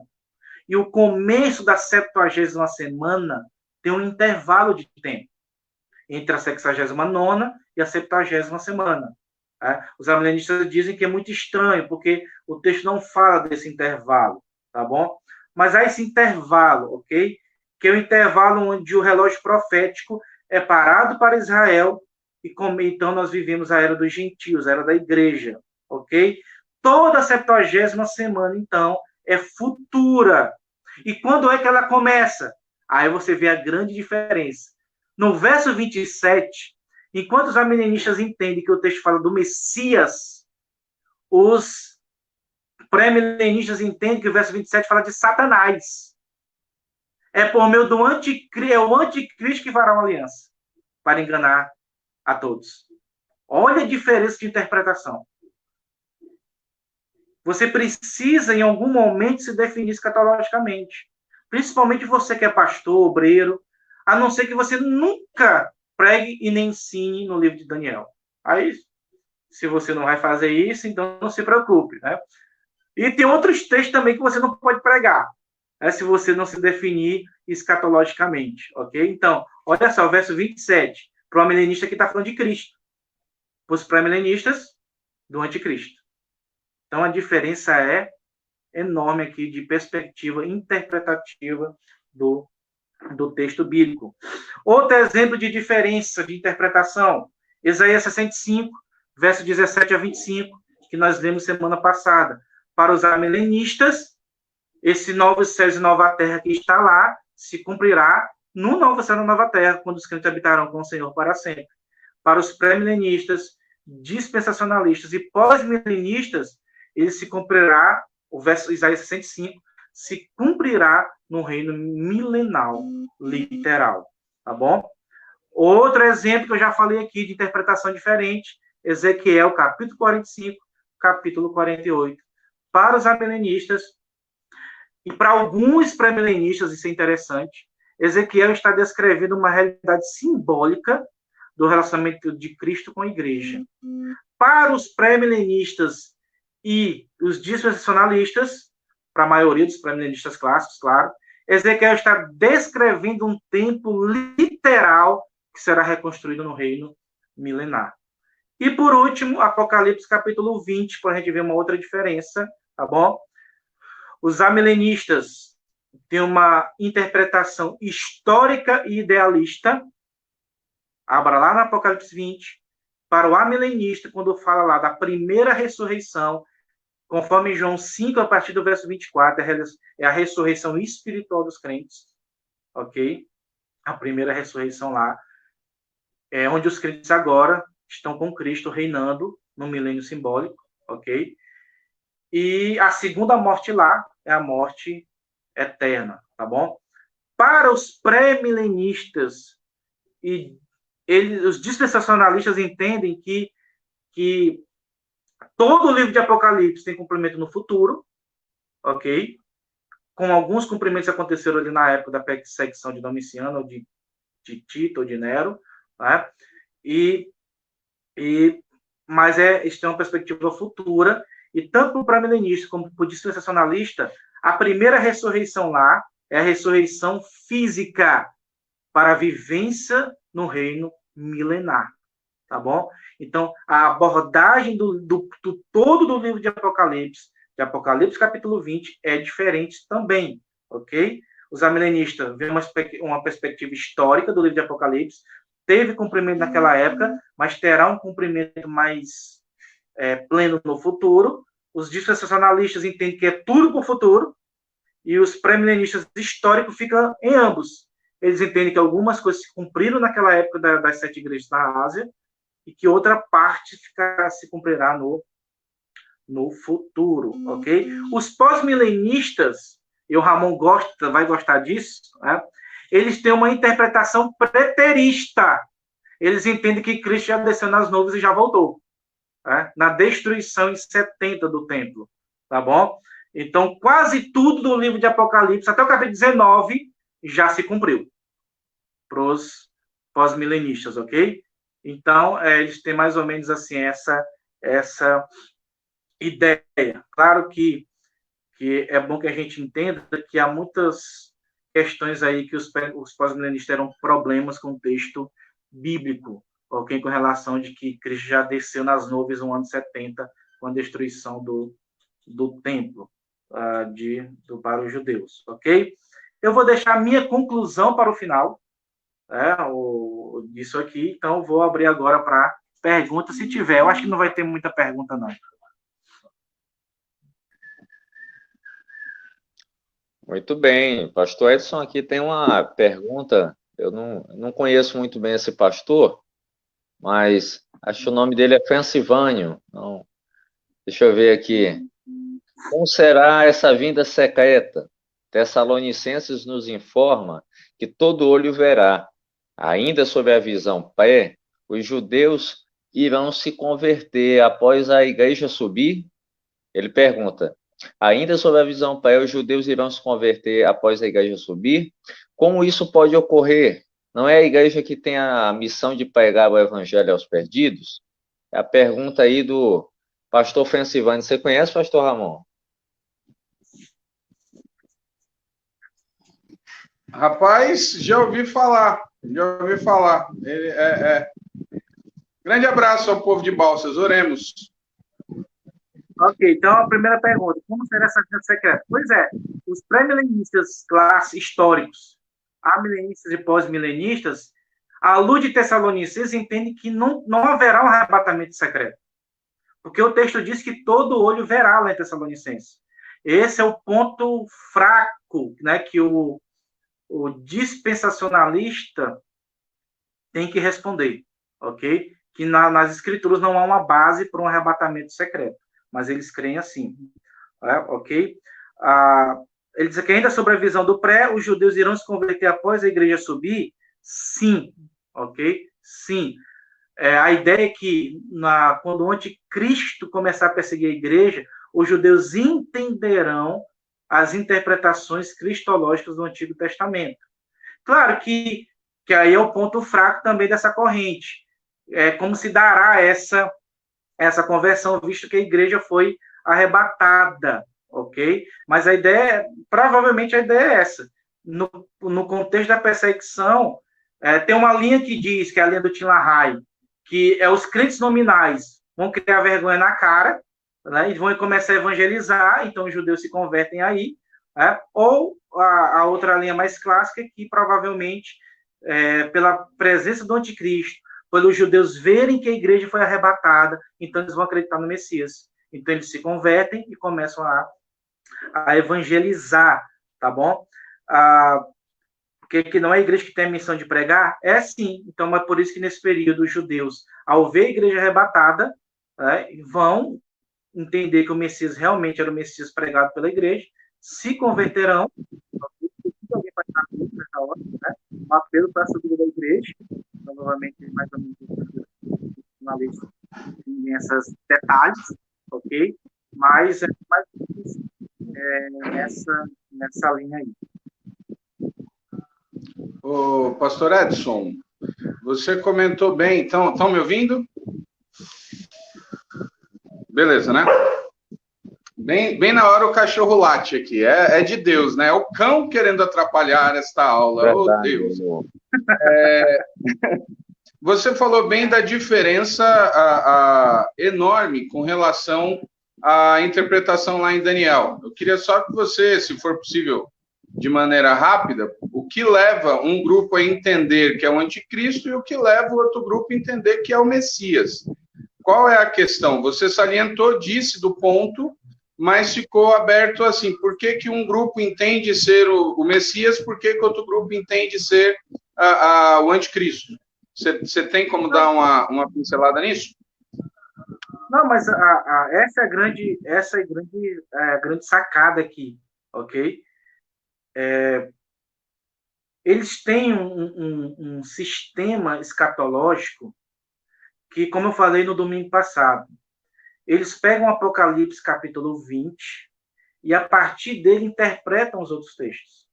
e o começo da 70ª semana tem um intervalo de tempo entre a 69ª e a 70ª semana. Tá? Os amilenistas dizem que é muito estranho, porque o texto não fala desse intervalo, tá bom? Mas há esse intervalo, ok? Que é o intervalo onde o relógio profético é parado para Israel e então nós vivemos a era dos gentios, a era da igreja, ok? Toda a 70ª semana, então, é futura. E quando é que ela começa? Aí você vê a grande diferença. No verso 27, enquanto os amilenistas entendem que o texto fala do Messias, os pré-milenistas entendem que o verso 27 fala de Satanás. É por meio do anticristo, é o anticristo que fará uma aliança para enganar a todos. Olha a diferença de interpretação. Você precisa, em algum momento, se definir escatologicamente. Principalmente você que é pastor, obreiro, a não ser que você nunca pregue e nem ensine no livro de Daniel. Aí, se você não vai fazer isso, então não se preocupe, né? E tem outros textos também que você não pode pregar, né, se você não se definir escatologicamente, ok? Então, olha só, o verso 27, para o milenista que está falando de Cristo. Para os pré-milenistas, do anticristo. Então, a diferença é enorme aqui de perspectiva interpretativa do texto bíblico. Outro exemplo de diferença de interpretação, Isaías 65, verso 17 a 25, que nós lemos semana passada. Para os amilenistas, esse novo céu e nova terra que está lá se cumprirá no novo céu e nova terra, quando os crentes habitarão com o Senhor para sempre. Para os pré-milenistas, dispensacionalistas e pós-milenistas, ele se cumprirá, o verso Isaías 65, se cumprirá no reino milenal, literal, tá bom? Outro exemplo que eu já falei aqui de interpretação diferente, Ezequiel, capítulo 45, capítulo 48. Para os amilenistas, e para alguns pré-milenistas, isso é interessante, Ezequiel está descrevendo uma realidade simbólica do relacionamento de Cristo com a igreja. Para os pré-milenistas e os dispensacionalistas, para a maioria dos pré-milenistas clássicos, claro, Ezequiel está descrevendo um templo literal que será reconstruído no reino milenar. E, por último, Apocalipse capítulo 20, para a gente ver uma outra diferença, tá bom? Os amilenistas têm uma interpretação histórica e idealista. Abra lá no Apocalipse 20. Para o amilenista, quando fala lá da primeira ressurreição, conforme João 5, a partir do verso 24, é a ressurreição espiritual dos crentes, ok? A primeira ressurreição lá, é onde os crentes agora estão com Cristo reinando no milênio simbólico, ok? E a segunda morte lá é a morte eterna, tá bom? Para os pré-milenistas e os dispensacionalistas entendem que todo o livro de Apocalipse tem cumprimento no futuro, ok? Com alguns cumprimentos que aconteceram ali na época da perseguição de Domiciano, ou de Tito, ou de Nero, né? Mas isso tem uma perspectiva futura, e tanto para o milenista como para o dispensacionalista, a primeira ressurreição lá é a ressurreição física para a vivência no reino milenar, tá bom? Então, a abordagem do todo do livro de Apocalipse capítulo 20, é diferente também, ok? Os amilenistas veem uma perspectiva histórica do livro de Apocalipse, teve cumprimento naquela época, mas terá um cumprimento mais pleno no futuro. Os dispensacionalistas entendem que é tudo para o futuro, e os pré-milenistas históricos ficam em ambos. Eles entendem que algumas coisas se cumpriram naquela época das 7 igrejas da Ásia, e que outra parte se cumprirá no futuro, ok? Os pós-milenistas, e o Ramon vai gostar disso, né? Eles têm uma interpretação preterista. Eles entendem que Cristo já desceu nas nuvens e já voltou, né? Na destruição em 70 do templo, tá bom? Então, quase tudo do livro de Apocalipse, até o capítulo 19, já se cumpriu para os pós-milenistas, ok? Então, eles têm mais ou menos assim essa ideia. Claro que é bom que a gente entenda que há muitas questões aí que os pós-milenistas terão problemas com o texto bíblico, ok? Com relação de que Cristo já desceu nas nuvens no ano 70, com a destruição do templo para os judeus, ok? Eu vou deixar a minha conclusão para o final, disso aqui, então vou abrir agora para perguntas, se tiver. Eu acho que não vai ter muita pergunta, não. Muito bem. Pastor Edson aqui tem uma pergunta. Eu não conheço muito bem esse pastor, mas acho que o nome dele é Francivânio. Não, deixa eu ver aqui. Como será essa vinda secreta? Tessalonicenses nos informa que todo olho verá. Ainda sob a visão pré, os judeus irão se converter após a igreja subir? Ele pergunta: ainda sob a visão pré, os judeus irão se converter após a igreja subir? Como isso pode ocorrer? Não é a igreja que tem a missão de pregar o evangelho aos perdidos? É a pergunta aí do pastor Francivani. Você conhece, pastor Ramon? Rapaz, já ouvi falar. Já ouvi falar. Grande abraço ao povo de Balsas. Oremos. Ok, então a primeira pergunta: como será essa vinda secreta? Pois é, os pré-milenistas históricos, amilenistas e pós-milenistas, à luz de Tessalonicenses, entendem que não haverá um arrebatamento secreto. Porque o texto diz que todo olho verá lá em Tessalonicenses. Esse é o ponto fraco, né, que o dispensacionalista tem que responder, ok? Que nas escrituras não há uma base para um arrebatamento secreto, mas eles creem assim, ok? Ele diz que ainda sobre a visão do pré, os judeus irão se converter após a igreja subir? Sim, ok? Sim. A ideia é que quando o anticristo começar a perseguir a igreja, os judeus entenderão as interpretações cristológicas do Antigo Testamento. Claro que aí é o ponto fraco também dessa corrente. Como se dará essa conversão, visto que a igreja foi arrebatada, ok? Mas provavelmente a ideia é essa. No contexto da perseguição, tem uma linha que diz, que é a linha do Tim LaHaye, que os crentes nominais vão criar vergonha na cara, né, e vão começar a evangelizar, então os judeus se convertem aí, né, ou a outra linha mais clássica, que provavelmente, pela presença do anticristo, pelos judeus verem que a igreja foi arrebatada, então eles vão acreditar no Messias. Então eles se convertem e começam a evangelizar, tá bom? Porque que não é a igreja que tem a missão de pregar? É sim. Então é por isso que nesse período os judeus, ao ver a igreja arrebatada, vão entender que o Messias realmente era o Messias pregado pela igreja, se converterão, alguém vai estar nessa hora, né? Um apelo para a subida da igreja, provavelmente mais ou menos jornalistas tem esses detalhes, ok? Mas é mais nessa linha aí. Ô, pastor Edson, você comentou bem, estão me ouvindo? Beleza, né? Bem na hora o cachorro late aqui, é de Deus, né? É o cão querendo atrapalhar esta aula, verdade, Deus. Você falou bem da diferença enorme com relação à interpretação lá em Daniel. Eu queria só que você, se for possível, de maneira rápida, o que leva um grupo a entender que é o anticristo e o que leva o outro grupo a entender que é o Messias. Qual é a questão? Você salientou, disse do ponto, mas ficou aberto assim, por que um grupo entende ser o Messias, por que outro grupo entende ser o anticristo? Você tem como dar uma pincelada nisso? Não, mas essa é a grande sacada aqui, ok? Eles têm um sistema escatológico que, como eu falei no domingo passado, eles pegam o Apocalipse capítulo 20 e, a partir dele, interpretam os outros textos.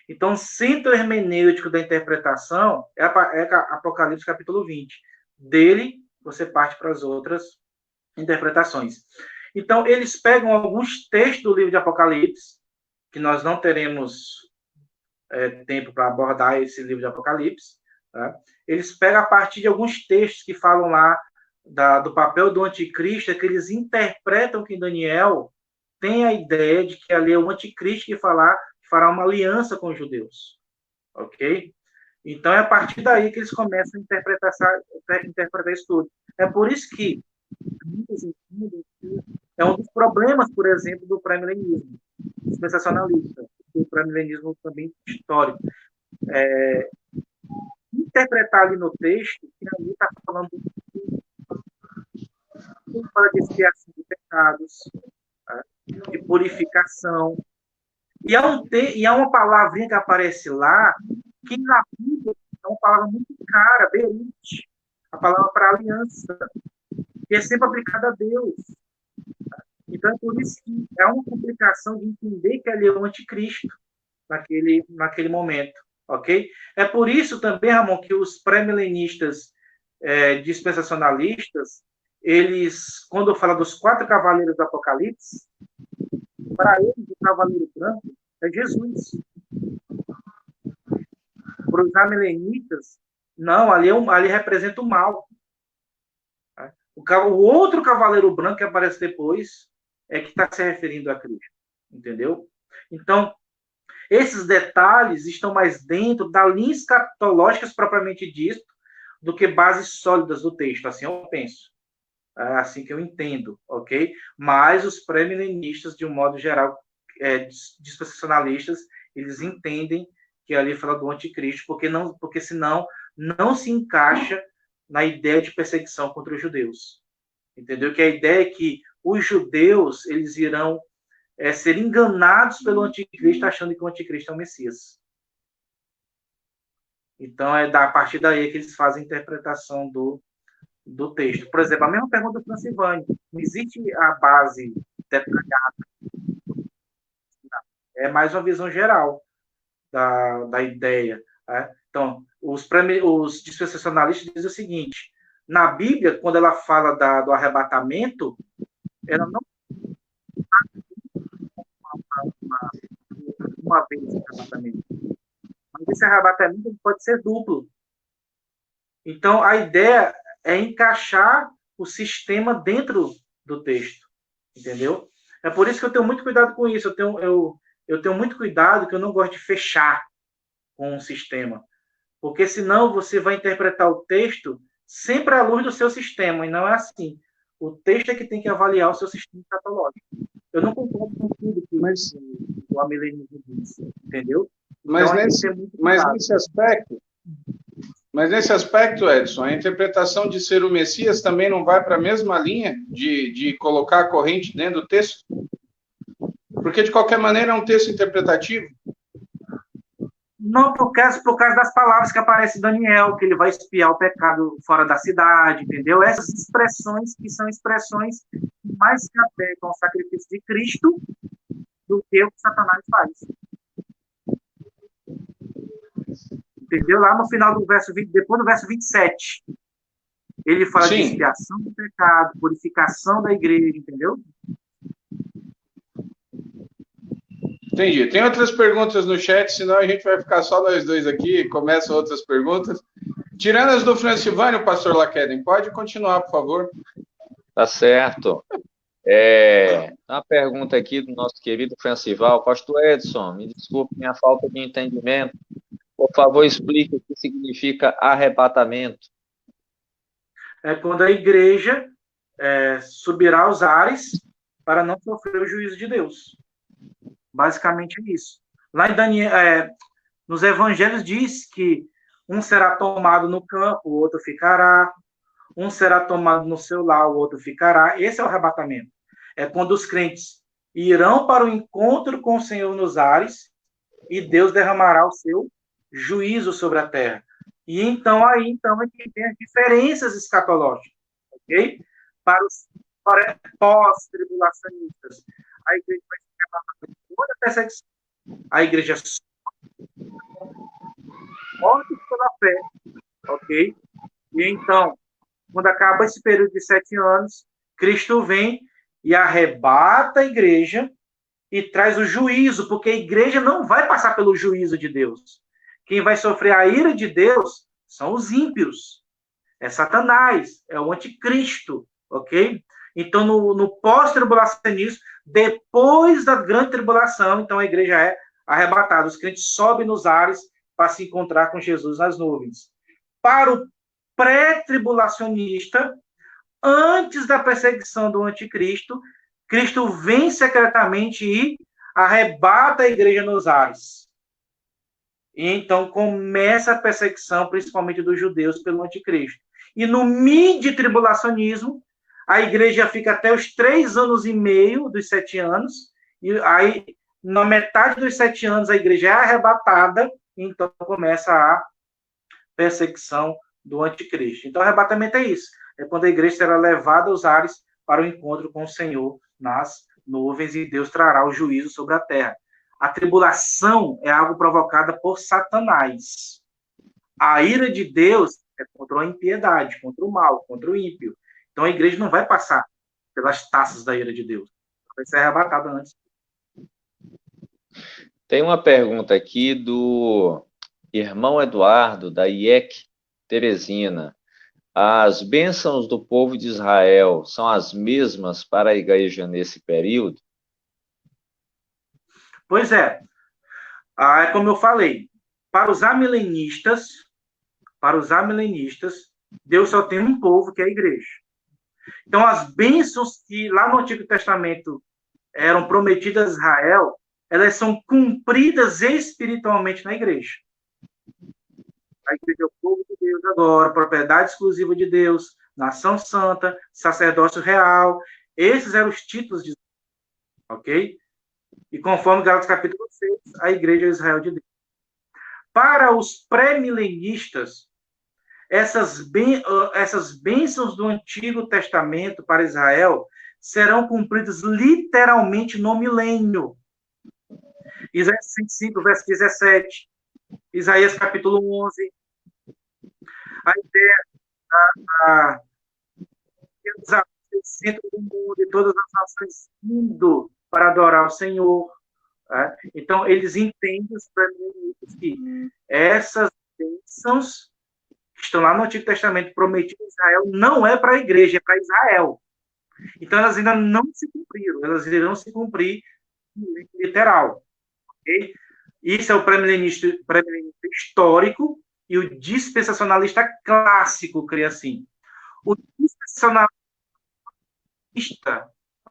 Então, o centro hermenêutico da interpretação é Apocalipse capítulo 20. Dele, você parte para as outras interpretações. Então, eles pegam alguns textos do livro de Apocalipse, que nós não teremos tempo para abordar esse livro de Apocalipse, tá? Eles pegam a partir de alguns textos que falam lá do papel do anticristo, que eles interpretam que Daniel tem a ideia de que ali é o anticristo que fará uma aliança com os judeus, ok? Então, é a partir daí que eles começam a interpretar isso tudo. É por isso que é um dos problemas, por exemplo, do pré-milenismo dispensacionalista, o pré-milenismo também histórico. Interpretar ali no texto que ali está falando para expiação de pecados, de purificação. E há uma palavrinha que aparece lá, que na Bíblia é uma palavra muito cara, berite, a palavra para aliança, que é sempre aplicada a Deus. Então, é por isso que é uma complicação de entender que ele é o anticristo naquele momento, ok? É por isso também, Ramon, que os pré-milenistas dispensacionalistas, eles, quando fala dos 4 cavaleiros do Apocalipse, para eles, o cavaleiro branco é Jesus. Para os amilenistas, não, ali representa o mal. O outro cavaleiro branco que aparece depois é que está se referindo a Cristo. Entendeu? Então, esses detalhes estão mais dentro da linha escatológica propriamente dito do que bases sólidas do texto. Assim eu penso. É assim que eu entendo, ok? Mas os pré-milenistas, de um modo geral, dispensacionalistas, eles entendem que ali fala do anticristo, porque senão não se encaixa na ideia de perseguição contra os judeus. Entendeu? Que a ideia é que os judeus eles irão ser enganados pelo anticristo, achando que o anticristo é o Messias. Então, é a partir daí que eles fazem a interpretação do texto. Por exemplo, a mesma pergunta do Francivani. Não existe a base detalhada. É mais uma visão geral da ideia. Né? Então, os dispensacionalistas dizem o seguinte: na Bíblia, quando ela fala do arrebatamento, ela não uma vez esse arrebatamento. Mas esse arrebatamento pode ser duplo. Então, a ideia é encaixar o sistema dentro do texto. Entendeu? É por isso que eu tenho muito cuidado com isso. Eu tenho muito cuidado, que eu não gosto de fechar com um sistema. Porque senão você vai interpretar o texto sempre à luz do seu sistema, e não é assim. O texto é que tem que avaliar o seu sistema escatológico. Eu não concordo com tudo que o amilenismo diz, entendeu? Mas, então, nesse aspecto, Edson, a interpretação de ser o Messias também não vai para a mesma linha de colocar a corrente dentro do texto? Porque, de qualquer maneira, é um texto interpretativo. Não, por causa das palavras que aparece em Daniel, que ele vai espiar o pecado fora da cidade, entendeu? Essas expressões que são expressões que mais se apegam ao sacrifício de Cristo do que o que Satanás faz. Entendeu? Lá no final do verso 20, depois do verso 27, ele fala de expiação do pecado, purificação da igreja, entendeu? Entendi. Tem outras perguntas no chat, senão a gente vai ficar só nós dois aqui e começam outras perguntas. Tirando as do Francivânio, pastor Laqueden, pode continuar, por favor. Tá certo. Uma pergunta aqui do nosso querido Francival. Pastor Edson, me desculpe minha falta de entendimento. Por favor, explique o que significa arrebatamento. É quando a igreja subirá aos ares para não sofrer o juízo de Deus. Basicamente é isso. Lá em Daniel, nos evangelhos diz que um será tomado no campo, o outro ficará. Um será tomado no seu lar, o outro ficará. Esse é o arrebatamento. É quando os crentes irão para o encontro com o Senhor nos ares e Deus derramará o seu juízo sobre a terra. E então é que tem as diferenças escatológicas, ok? Para os pós-tribulacionistas, a igreja vai ser arrebatada de toda a perseguição. A igreja morre pela fé, ok? E então, quando acaba esse período de 7 anos, Cristo vem e arrebata a igreja e traz o juízo, porque a igreja não vai passar pelo juízo de Deus. Quem vai sofrer a ira de Deus são os ímpios. É Satanás, é o anticristo, ok? Então, no pós-tribulacionismo, depois da grande tribulação, então a igreja é arrebatada. Os crentes sobem nos ares para se encontrar com Jesus nas nuvens. Para o pré-tribulacionista, antes da perseguição do anticristo, Cristo vem secretamente e arrebata a igreja nos ares. E então começa a perseguição, principalmente dos judeus, pelo anticristo. E no mid-tribulacionismo, a igreja fica até os 3 anos e meio dos 7 anos, e aí, na metade dos 7 anos, a igreja é arrebatada, então começa a perseguição do anticristo. Então, o arrebatamento é isso. É quando a igreja será levada aos ares para o encontro com o Senhor nas nuvens e Deus trará o juízo sobre a terra. A tribulação é algo provocada por Satanás. A ira de Deus é contra a impiedade, contra o mal, contra o ímpio. Então, a igreja não vai passar pelas taças da ira de Deus. Vai ser arrebatada antes. Tem uma pergunta aqui do irmão Eduardo, da IEC Teresina. As bênçãos do povo de Israel são as mesmas para a igreja nesse período? Pois é. É como eu falei, para os amilenistas, Deus só tem um povo, que é a igreja. Então, as bênçãos que lá no Antigo Testamento eram prometidas a Israel, elas são cumpridas espiritualmente na igreja. A igreja é o povo de Deus agora, propriedade exclusiva de Deus, nação santa, sacerdócio real. Esses eram os títulos de Israel, ok? E conforme Gálatas capítulo 6, a igreja é Israel de Deus. Para os pré-milenistas, essas bênçãos do Antigo Testamento para Israel serão cumpridas literalmente no milênio. Isaías 65, verso 17. Isaías capítulo 11. A ideia da centro do mundo e todas as nações indo para adorar o Senhor. Tá? Então, eles entendem que essas bênçãos que estão lá no Antigo Testamento prometidas a Israel não é para a igreja, é para Israel. Então, elas ainda não se cumpriram, elas irão se cumprir literal. Okay? Isso é o pré-milenista histórico e o dispensacionalista clássico, creio assim. O dispensacionalista,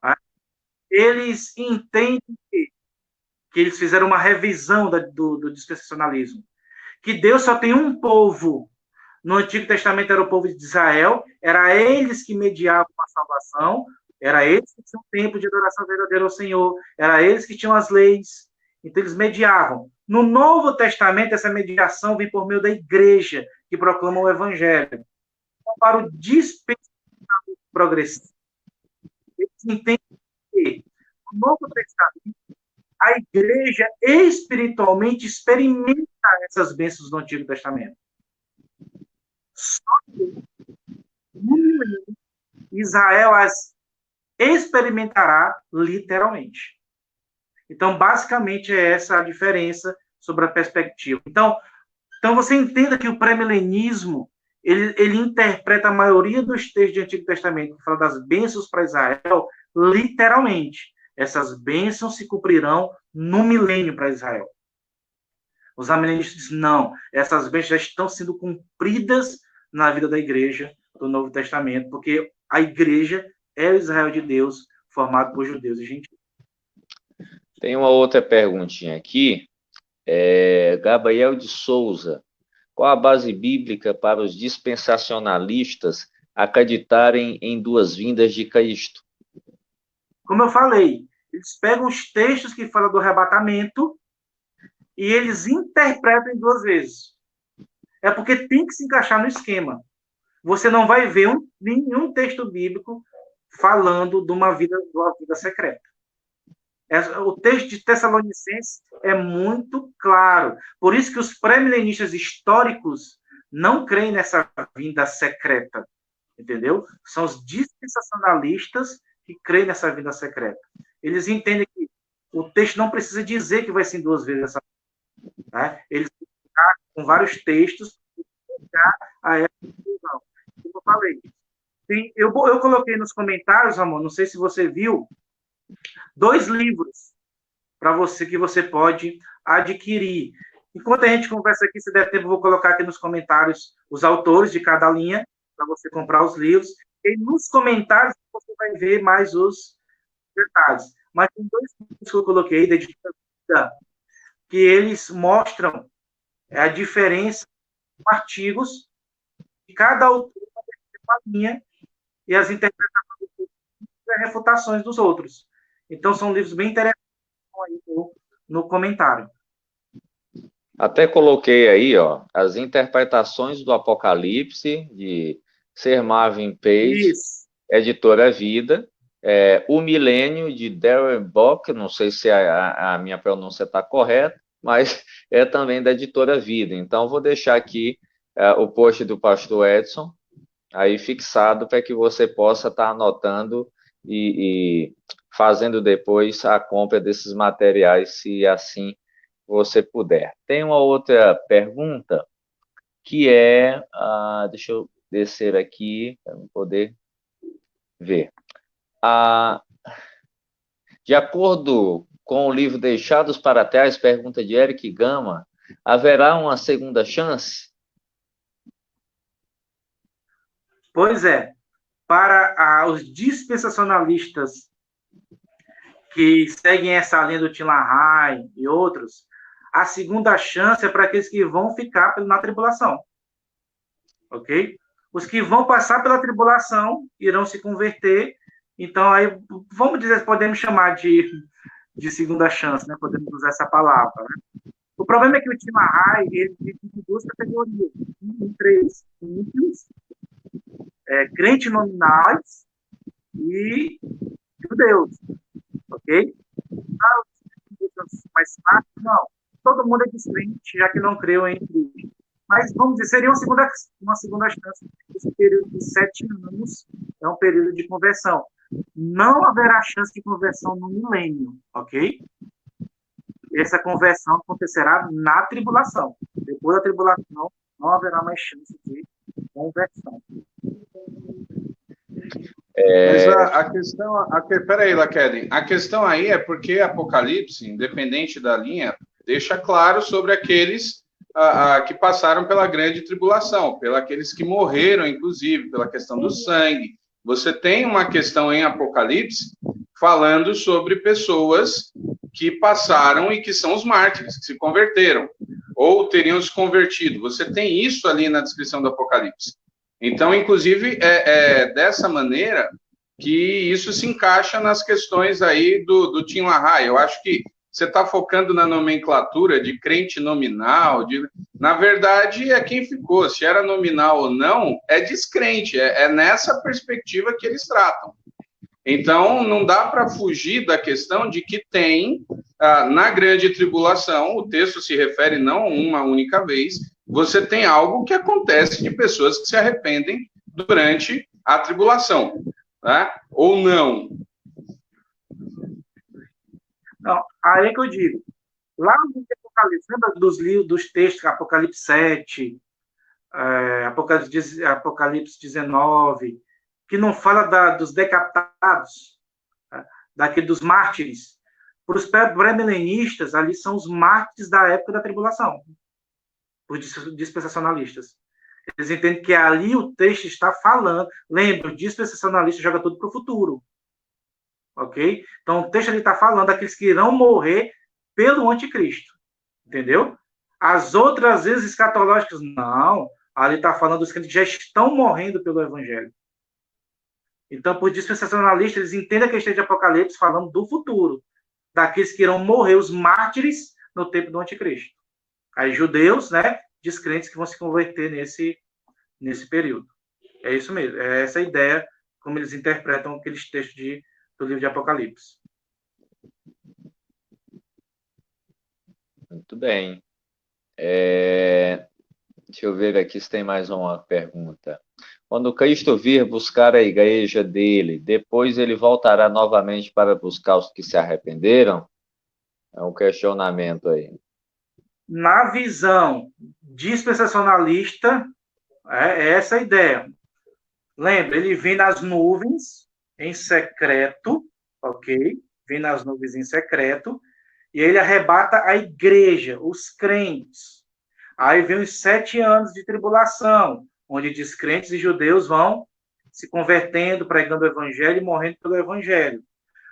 tá? Eles entendem que eles fizeram uma revisão do dispensacionalismo, que Deus só tem um povo. No Antigo Testamento era o povo de Israel, era eles que mediavam a salvação, era eles que tinham tempo de adoração verdadeira ao Senhor, era eles que tinham as leis, então eles mediavam. No Novo Testamento, essa mediação vem por meio da igreja, que proclama o Evangelho. Então, para o dispensacionalismo progressivo, eles entendem que no Novo Testamento, a igreja espiritualmente experimenta essas bênçãos do Antigo Testamento. Só que Israel as experimentará literalmente. Então, basicamente, é essa a diferença sobre a perspectiva. Então você entenda que o pré-milenismo ele interpreta a maioria dos textos do Antigo Testamento que fala das bênçãos para Israel literalmente. Essas bênçãos se cumprirão no milênio para Israel. Os amilenistas dizem, não, essas bênçãos já estão sendo cumpridas na vida da igreja do Novo Testamento, porque a igreja é o Israel de Deus, formado por judeus e gentios. Tem uma outra perguntinha aqui. Gabriel de Souza. Qual a base bíblica para os dispensacionalistas acreditarem em duas vindas de Cristo? Como eu falei, eles pegam os textos que falam do arrebatamento e eles interpretam em duas vezes. É porque tem que se encaixar no esquema. Você não vai ver nenhum texto bíblico falando de uma vida secreta. O texto de Tessalonicenses é muito claro. Por isso que os pré-milenistas históricos não creem nessa vinda secreta. Entendeu? São os dispensacionalistas que creem nessa vinda secreta. Eles entendem que o texto não precisa dizer que vai ser em duas vezes essa vinda. Né? Eles ficam com vários textos para a essa conclusão. Como eu falei. Eu coloquei nos comentários, Ramon, não sei se você viu, 2 livros para você que você pode adquirir. Enquanto a gente conversa aqui, se der tempo, eu vou colocar aqui nos comentários os autores de cada linha para você comprar os livros. E nos comentários você vai ver mais os detalhes. Mas tem 2 livros que eu coloquei, que eles mostram a diferença dos artigos de cada autor de uma linha e as interpretações e refutações dos outros. Então, são livros bem interessantes aí no comentário. Até coloquei aí, ó, as interpretações do Apocalipse, de Sir Marvin Page, Isso. Editora Vida, O Milênio, de Darren Bock, não sei se a minha pronúncia está correta, mas é também da Editora Vida. Então, vou deixar aqui o post do pastor Edson, aí fixado, para que você possa estar anotando e fazendo depois a compra desses materiais, se assim você puder. Tem uma outra pergunta, que é, deixa eu descer aqui, para poder ver. De acordo com o livro Deixados para Trás, pergunta de Eric Gama, haverá uma segunda chance? Pois é. Para os dispensacionalistas que seguem essa linha do Tim LaHaye e outros, a segunda chance é para aqueles que vão ficar na tribulação. Ok? Os que vão passar pela tribulação irão se converter. Então, aí, vamos dizer, podemos chamar de segunda chance, né? Podemos usar essa palavra. Né? O problema é que o Tim LaHaye, ele divide em duas categorias. Em três ímpios, crentes nominais e judeus. Ok? Mais fácil, não. Todo mundo é descrente, já que não creu em Cristo. Mas, vamos dizer, seria uma segunda chance. Esse período de 7 anos é um período de conversão. Não haverá chance de conversão no milênio, ok? Essa conversão acontecerá na tribulação. Depois da tribulação, não haverá mais chance de conversão. Mas a questão... Peraí, Laquedin. A questão aí é porque Apocalipse, independente da linha, deixa claro sobre aqueles que passaram pela grande tribulação, pelos aqueles que morreram, inclusive, pela questão do sangue. Você tem uma questão em Apocalipse falando sobre pessoas que passaram e que são os mártires, que se converteram, ou teriam se convertido. Você tem isso ali na descrição do Apocalipse. Então, inclusive, é dessa maneira que isso se encaixa nas questões aí do Tim LaHaye. Eu acho que você está focando na nomenclatura de crente nominal. Na verdade, é quem ficou. Se era nominal ou não, é descrente. É nessa perspectiva que eles tratam. Então, não dá para fugir da questão de que tem, na grande tribulação, o texto se refere não uma única vez, você tem algo que acontece de pessoas que se arrependem durante a tribulação, tá? Ou não. Não, aí é que eu digo. Lá no Apocalipse, lembra dos textos, Apocalipse 7, Apocalipse 19, que não fala dos decapitados, dos mártires. Para os pré-milenistas, ali são os mártires da época da tribulação, os dispensacionalistas. Eles entendem que ali o texto está falando. Lembra, o dispensacionalista joga tudo para o futuro. Ok? Então, o texto ali está falando daqueles que irão morrer pelo anticristo. Entendeu? As outras vezes escatológicas, não. Ali está falando dos que já estão morrendo pelo evangelho. Então, por dispensacionalistas, eles entendem a questão de Apocalipse falando do futuro. Daqueles que irão morrer, os mártires, no tempo do anticristo. Aí, judeus, né? Descrentes que vão se converter nesse período. É isso mesmo. É essa a ideia, como eles interpretam aqueles textos do livro de Apocalipse. Muito bem. Deixa eu ver aqui se tem mais uma pergunta. Quando Cristo vir buscar a igreja dele, depois ele voltará novamente para buscar os que se arrependeram? É um questionamento aí. Na visão dispensacionalista, é essa a ideia. Lembra, ele vem nas nuvens em secreto, ok? Vem nas nuvens em secreto, e ele arrebata a igreja, os crentes. Aí vem os 7 anos de tribulação, onde descrentes e judeus vão se convertendo, pregando o evangelho e morrendo pelo evangelho.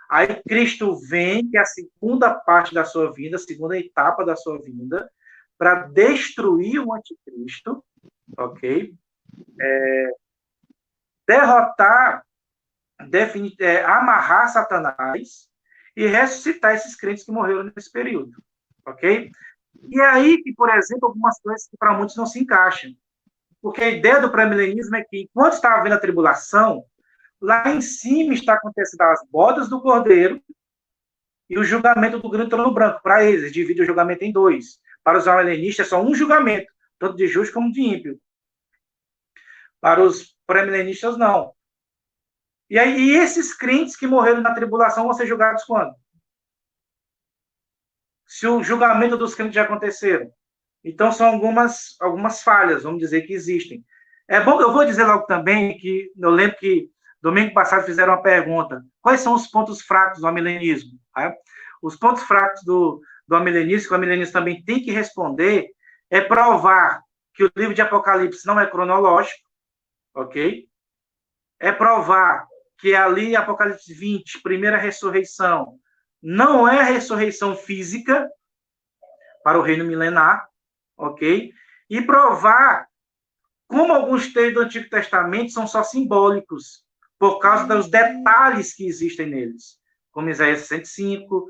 Aí Cristo vem, que é a segunda parte da sua vinda, a segunda etapa da sua vinda, para destruir o anticristo, ok? Derrotar, amarrar Satanás e ressuscitar esses crentes que morreram nesse período, ok? E é aí que, por exemplo, algumas coisas que para muitos não se encaixam. Porque a ideia do pré-milenismo é que, enquanto está havendo a tribulação, lá em cima está acontecendo as bodas do Cordeiro e o julgamento do grande trono branco. Para eles divide o julgamento em dois. Para os milenistas é só um julgamento, tanto de justo como de ímpio. Para os pré-milenistas, não. E aí, esses crentes que morreram na tribulação vão ser julgados quando? Se o julgamento dos crentes já aconteceram. Então, são algumas falhas, vamos dizer, que existem. É bom, eu vou dizer logo também que eu lembro que domingo passado fizeram uma pergunta: quais são os pontos fracos do amilenismo? Os pontos fracos do amilenismo, que o amilenismo também tem que responder, é provar que o livro de Apocalipse não é cronológico, ok? É provar que ali, Apocalipse 20, primeira ressurreição, não é a ressurreição física para o reino milenar, ok? E provar como alguns textos do Antigo Testamento são só simbólicos, por causa dos detalhes que existem neles, como Isaías 65,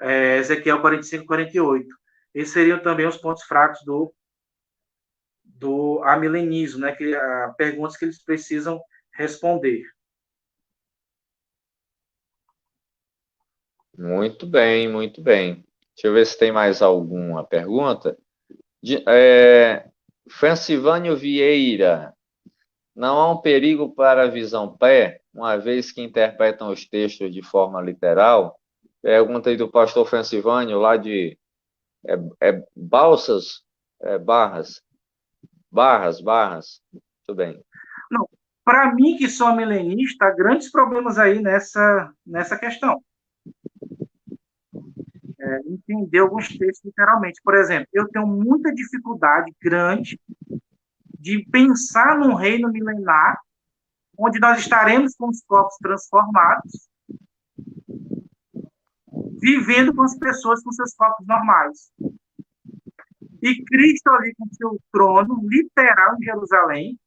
Ezequiel 45 e 48. Esses seriam também os pontos fracos do amilenismo, né? Perguntas que eles precisam responder. Muito bem, muito bem. Deixa eu ver se tem mais alguma pergunta. Francivânio Vieira, não há um perigo para a visão pé, uma vez que interpretam os textos de forma literal? Pergunta aí do pastor Francivânio, lá de Balsas, Barras. Muito bem. Não, para mim, que sou milenista, há grandes problemas aí nessa questão. Entender alguns textos literalmente. Por exemplo, eu tenho muita dificuldade grande de pensar num reino milenar onde nós estaremos com os corpos transformados, vivendo com as pessoas com seus corpos normais. E Cristo ali com seu trono literal em Jerusalém,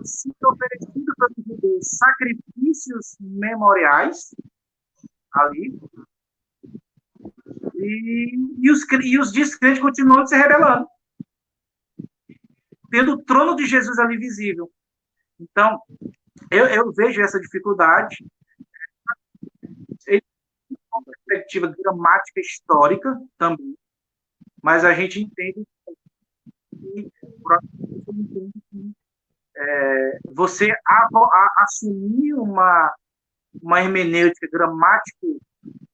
se oferecendo para os judeus sacrifícios memoriais ali, e os descrentes continuam se rebelando, tendo o trono de Jesus ali visível. Então, eu vejo essa dificuldade, uma perspectiva gramática histórica também, mas a gente entende que você assumir uma hermenêutica gramática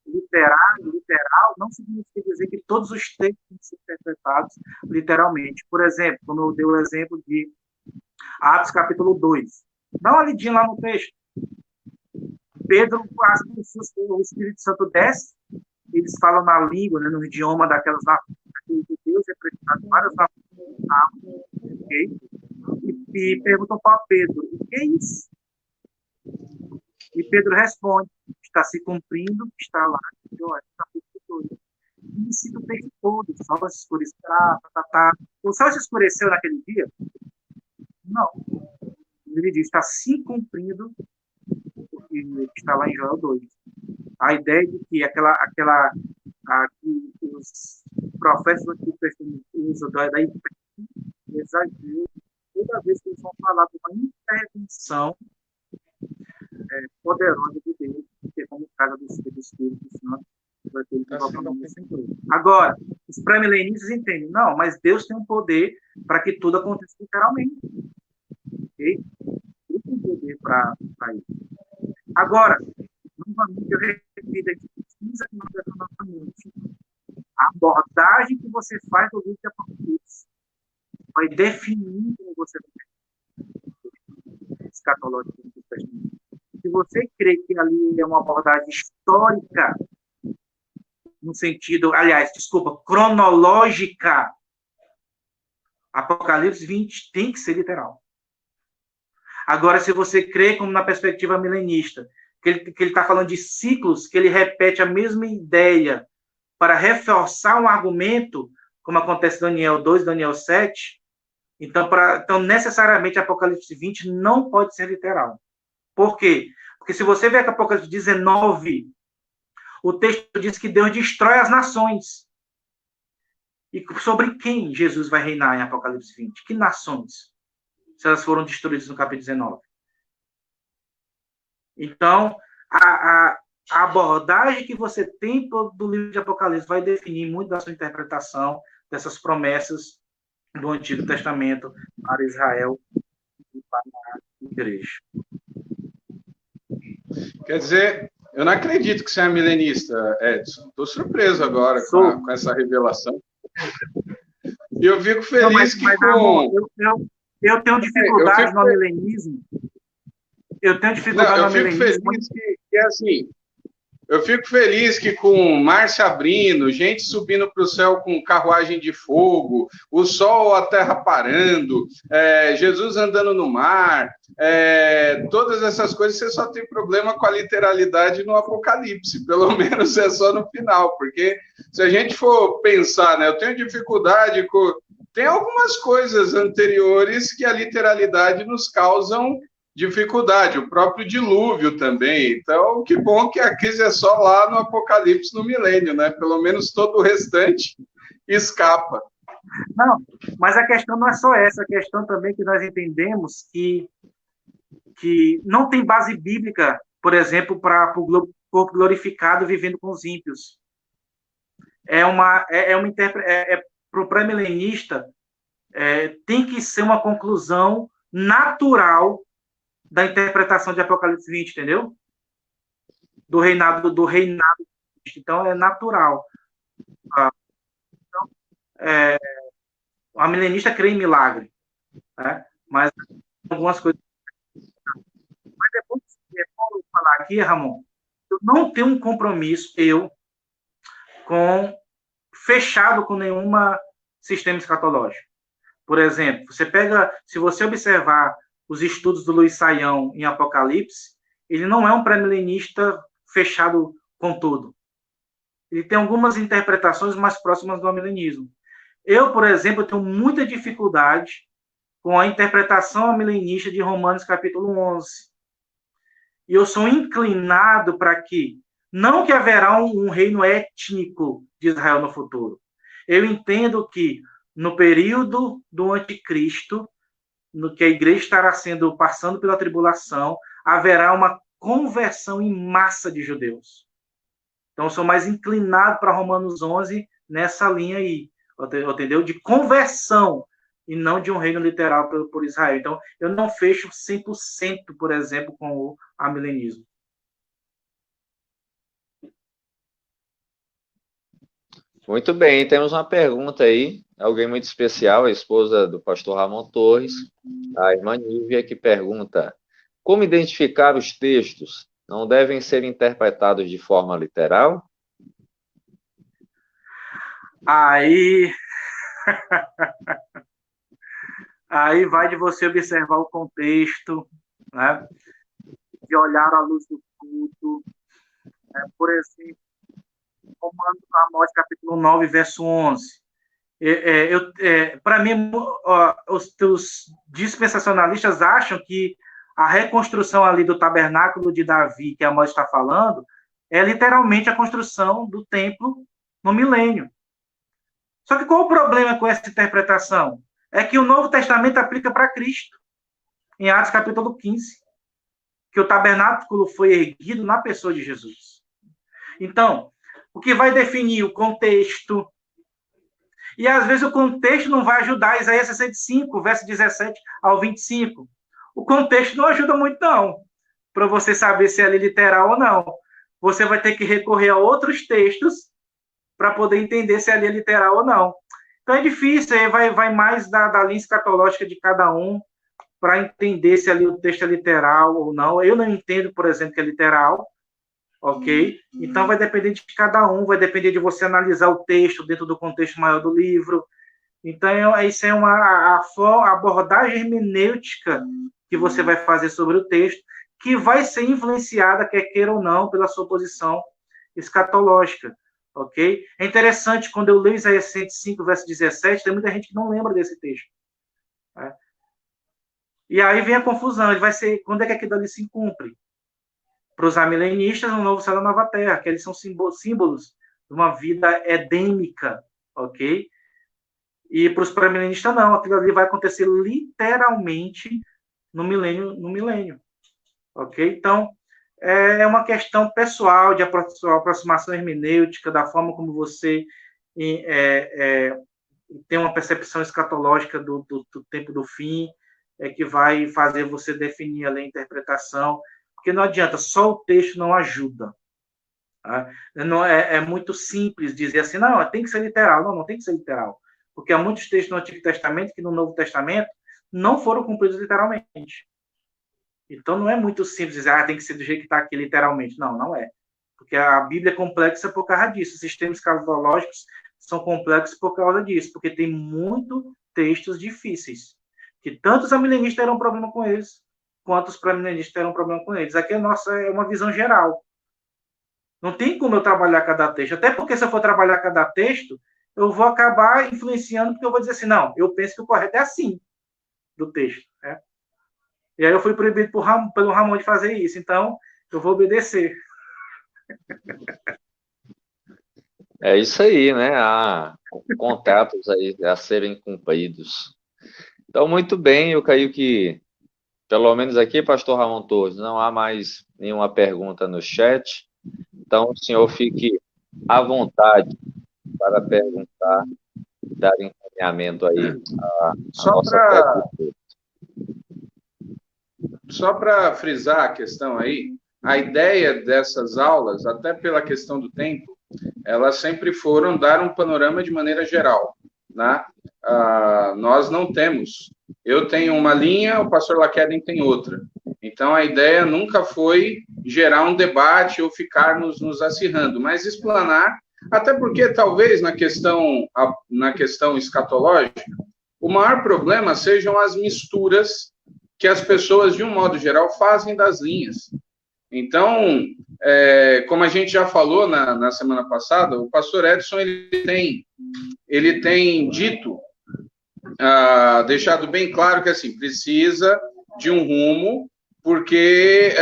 literal não significa dizer que todos os textos têm que ser interpretados literalmente. Por exemplo, como eu dei o exemplo de Atos capítulo 2. Dá uma lidinha lá no texto. Pedro, o Espírito Santo desce, eles falam na língua, né, no idioma daquelas nações de Deus, representado várias nações, okay? E perguntam para Pedro: o que é isso? E Pedro responde: está se cumprindo, está lá, capítulo 2. E cita o texto todo: o sol se escureceu, O sol se escureceu naquele dia? Não. Ele diz: está se cumprindo o que está lá em Joel 2. A ideia de que que os profetas do Antigo Testamento usam da exagero, toda vez que eles vão falar de uma intervenção poderosa de Deus, que é como o caso do Espírito Santo, vai ter Agora, os pré-milenistas entendem: não, mas Deus tem um poder para que tudo aconteça literalmente. Ok? Ele tem poder para isso. Agora, novamente, eu repito, a gente precisa novamente a abordagem que você faz do livro de Apocalipse vai definir como você vai escatológico do Testamento. Se você crê que ali é uma abordagem histórica, no sentido, cronológica, Apocalipse 20 tem que ser literal. Agora, se você crê, como na perspectiva milenista, que ele está falando de ciclos, que ele repete a mesma ideia para reforçar um argumento, como acontece em Daniel 2, Daniel 7, então necessariamente Apocalipse 20 não pode ser literal. Por quê? Porque se você ver que Apocalipse 19, O texto diz que Deus destrói as nações. E sobre quem Jesus vai reinar em Apocalipse 20? Que nações? Se elas foram destruídas no capítulo 19. Então, a abordagem que você tem do livro de Apocalipse vai definir muito da sua interpretação dessas promessas do Antigo Testamento para Israel e para a igreja. Quer dizer, eu não acredito que você é milenista, Edson. Estou surpreso agora com essa revelação. E eu fico feliz eu tenho dificuldade no milenismo. Eu tenho dificuldade no milenismo. Eu fico feliz que assim... Eu fico feliz que com mar se abrindo, gente subindo para o céu com carruagem de fogo, o sol, a terra parando, Jesus andando no mar, todas essas coisas, você só tem problema com a literalidade no Apocalipse, pelo menos é só no final, porque se a gente for pensar, né, eu tenho dificuldade com... Tem algumas coisas anteriores que a literalidade nos causam dificuldade, o próprio dilúvio também. Então, que bom que a crise é só lá no Apocalipse, no milênio, né? Pelo menos todo o restante escapa. Não, mas a questão não é só essa, a questão também que nós entendemos que não tem base bíblica, por exemplo, para o corpo glorificado vivendo com os ímpios. Para o pré-milenista, tem que ser uma conclusão natural da interpretação de Apocalipse 20, entendeu? Do reinado. Então, é natural. Então, a milenista crê em milagre, né? Mas algumas coisas... Mas depois que eu falar aqui, Ramon, eu não tenho um compromisso, fechado com nenhuma sistema escatológico. Por exemplo, se você observar os estudos do Luiz Saião em Apocalipse, ele não é um pré-milenista fechado com tudo. Ele tem algumas interpretações mais próximas do amilenismo. Eu, por exemplo, tenho muita dificuldade com a interpretação amilenista de Romanos capítulo 11. E eu sou inclinado para que, não que haverá um reino étnico de Israel no futuro. Eu entendo que, no período do anticristo, no que a igreja estará passando pela tribulação, haverá uma conversão em massa de judeus. Então, eu sou mais inclinado para Romanos 11 nessa linha aí, entendeu? De conversão, e não de um reino literal por Israel. Então, eu não fecho 100%, por exemplo, com o amilenismo. Muito bem, temos uma pergunta aí, alguém muito especial, a esposa do pastor Ramon Torres, a irmã Nívia, que pergunta: como identificar os textos? Não devem ser interpretados de forma literal? Aí vai de você observar o contexto, né? De olhar à luz do culto. Por exemplo, Romanos, Amós, capítulo 9, verso 11. Para mim, os dispensacionalistas acham que a reconstrução ali do tabernáculo de Davi, que Amós está falando, é literalmente a construção do templo no milênio. Só que qual o problema com essa interpretação? É que o Novo Testamento aplica para Cristo, em Atos capítulo 15, que o tabernáculo foi erguido na pessoa de Jesus. Então, o que vai definir o contexto, e às vezes o contexto não vai ajudar, Isaías 65, verso 17 ao 25. O contexto não ajuda muito, não, para você saber se é ali literal ou não. Você vai ter que recorrer a outros textos para poder entender se ali é literal ou não. Então é difícil, aí vai mais da linha escatológica de cada um para entender se ali o texto é literal ou não. Eu não entendo, por exemplo, que é literal, ok? Então vai depender de cada um, vai depender de você analisar o texto dentro do contexto maior do livro. Então isso é a abordagem hermenêutica que você vai fazer sobre o texto, que vai ser influenciada, quer queira ou não, pela sua posição escatológica. Ok? É interessante, quando eu leio Isaías 105, verso 17, tem muita gente que não lembra desse texto. Né? E aí vem a confusão, ele vai ser, quando é que aquilo ali se cumpre? Para os amilenistas, o novo céu e a nova terra, que eles são símbolos de uma vida edêmica, ok? E para os pré-milenistas, não. Aquilo ali vai acontecer literalmente no milênio, ok? Então, é uma questão pessoal de aproximação hermenêutica, da forma como você tem uma percepção escatológica do tempo do fim, que vai fazer você definir ali a interpretação, porque não adianta, só o texto não ajuda. Tá? Não, é muito simples dizer assim, não, tem que ser literal. Não tem que ser literal, porque há muitos textos no Antigo Testamento que no Novo Testamento não foram cumpridos literalmente. Então, não é muito simples dizer, tem que ser do jeito que está aqui literalmente. Não é. Porque a Bíblia é complexa por causa disso. Os sistemas escatológicos são complexos por causa disso, porque tem muitos textos difíceis, que tanto os amilenistas terão problema com eles, quanto os pré-milenistas terão problema com eles. Aqui é uma visão geral. Não tem como eu trabalhar cada texto. Até porque, se eu for trabalhar cada texto, eu vou acabar influenciando, porque eu vou dizer assim, não, eu penso que o correto é assim, do texto. Né? E aí eu fui proibido pelo Ramon de fazer isso. Então, eu vou obedecer. É isso aí, né? Há contratos aí a serem cumpridos. Então, muito bem, eu creio que, pelo menos aqui, pastor Ramon Torres, não há mais nenhuma pergunta no chat. Então, o senhor fique à vontade para perguntar, dar encaminhamento aí à nossa pergunta. Só para frisar a questão aí, a ideia dessas aulas, até pela questão do tempo, elas sempre foram dar um panorama de maneira geral, né? Nós não temos. Eu tenho uma linha, o pastor Laqueden tem outra. Então, a ideia nunca foi gerar um debate ou ficarmos nos acirrando, mas explanar, até porque, talvez, na questão escatológica, o maior problema sejam as misturas que as pessoas, de um modo geral, fazem das linhas. Então, como a gente já falou na semana passada, o pastor Edson ele tem dito, deixado bem claro que assim, precisa de um rumo, porque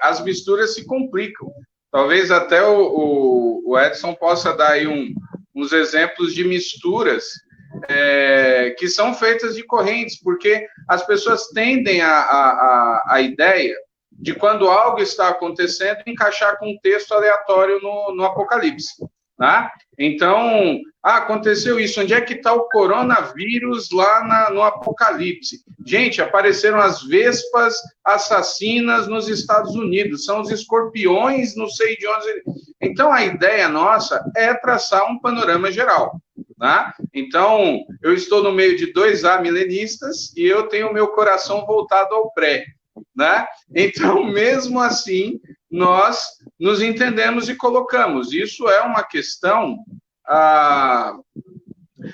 as misturas se complicam. Talvez até o Edson possa dar aí uns exemplos de misturas que são feitas de correntes, porque as pessoas tendem a ideia de quando algo está acontecendo, encaixar com um texto aleatório no Apocalipse. Né? Então, aconteceu isso. Onde é que está o coronavírus lá no Apocalipse? Gente, apareceram as vespas assassinas nos Estados Unidos, são os escorpiões, não sei de onde. Então, a ideia nossa é traçar um panorama geral. Né? Então, eu estou no meio de 2 amilenistas e eu tenho o meu coração voltado ao pré. Né? Então, mesmo assim, nós nos entendemos e colocamos. Isso é uma questão,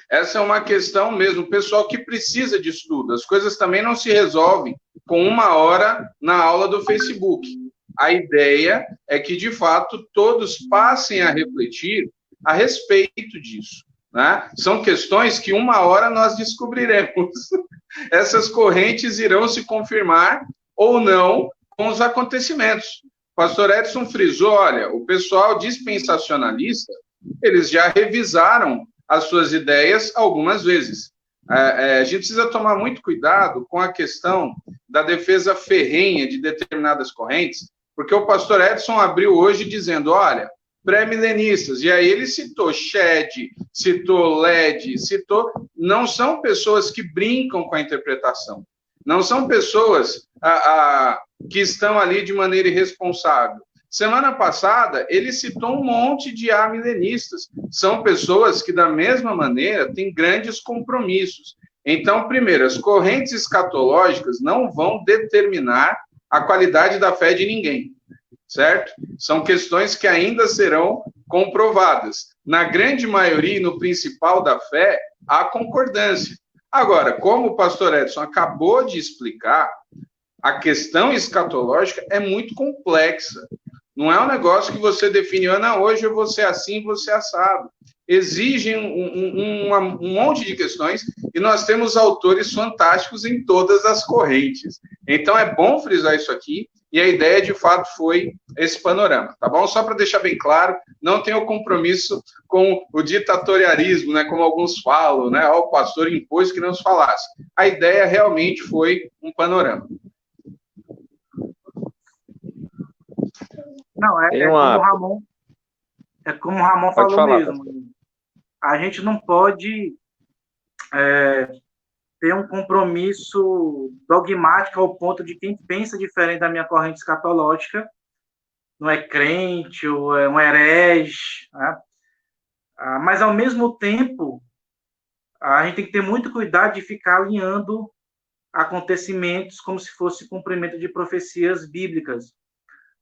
essa é uma questão mesmo, pessoal que precisa de estudo. As coisas também não se resolvem com 1 hora na aula do Facebook. A ideia é que, de fato, todos passem a refletir a respeito disso. Né? São questões que 1 hora nós descobriremos. Essas correntes irão se confirmar ou não com os acontecimentos. O pastor Edson frisou, olha, o pessoal dispensacionalista, eles já revisaram as suas ideias algumas vezes. A gente precisa tomar muito cuidado com a questão da defesa ferrenha de determinadas correntes, porque o pastor Edson abriu hoje dizendo, olha, pré-milenistas, e aí ele citou Shed, citou LED, não são pessoas que brincam com a interpretação. Não são pessoas que estão ali de maneira irresponsável. Semana passada, ele citou um monte de amilenistas. São pessoas que, da mesma maneira, têm grandes compromissos. Então, primeiro, as correntes escatológicas não vão determinar a qualidade da fé de ninguém, certo? São questões que ainda serão comprovadas. Na grande maioria e no principal da fé, há concordância. Agora, como o pastor Edson acabou de explicar, a questão escatológica é muito complexa. Não é um negócio que você define, hoje eu vou ser assim, vou ser assado. Exigem um monte de questões e nós temos autores fantásticos em todas as correntes. Então, é bom frisar isso aqui. e a ideia, de fato, foi esse panorama, tá bom? Só para deixar bem claro, não tenho compromisso com o ditatorialismo, né, como alguns falam, né, o pastor impôs que não se falasse. A ideia realmente foi um panorama. Não, como o Ramon Pode falou falar, mesmo. pastor. A gente não pode ter um compromisso dogmático ao ponto de quem pensa diferente da minha corrente escatológica não é crente ou é um herege, né? Mas, ao mesmo tempo, a gente tem que ter muito cuidado de ficar alinhando acontecimentos como se fosse cumprimento de profecias bíblicas.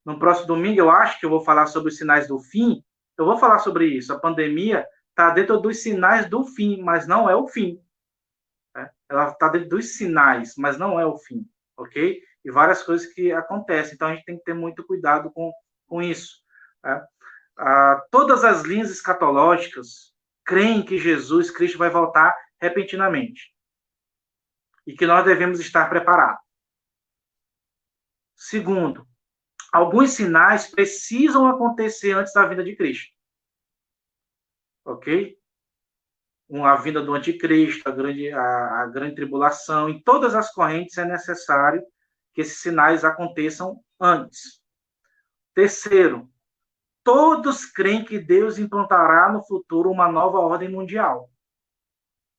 No próximo domingo, eu acho que eu vou falar sobre os sinais do fim. Eu vou falar sobre isso. A pandemia está dentro dos sinais do fim, mas não é o fim. Né? Ela está dentro dos sinais, mas não é o fim, ok? E várias coisas que acontecem. Então, a gente tem que ter muito cuidado com isso. Né? Todas as linhas escatológicas creem que Jesus Cristo vai voltar repentinamente e que nós devemos estar preparados. Segundo, alguns sinais precisam acontecer antes da vinda de Cristo. Ok? A vinda do anticristo, a grande tribulação, em todas as correntes é necessário que esses sinais aconteçam antes. Terceiro, todos creem que Deus implantará no futuro uma nova ordem mundial.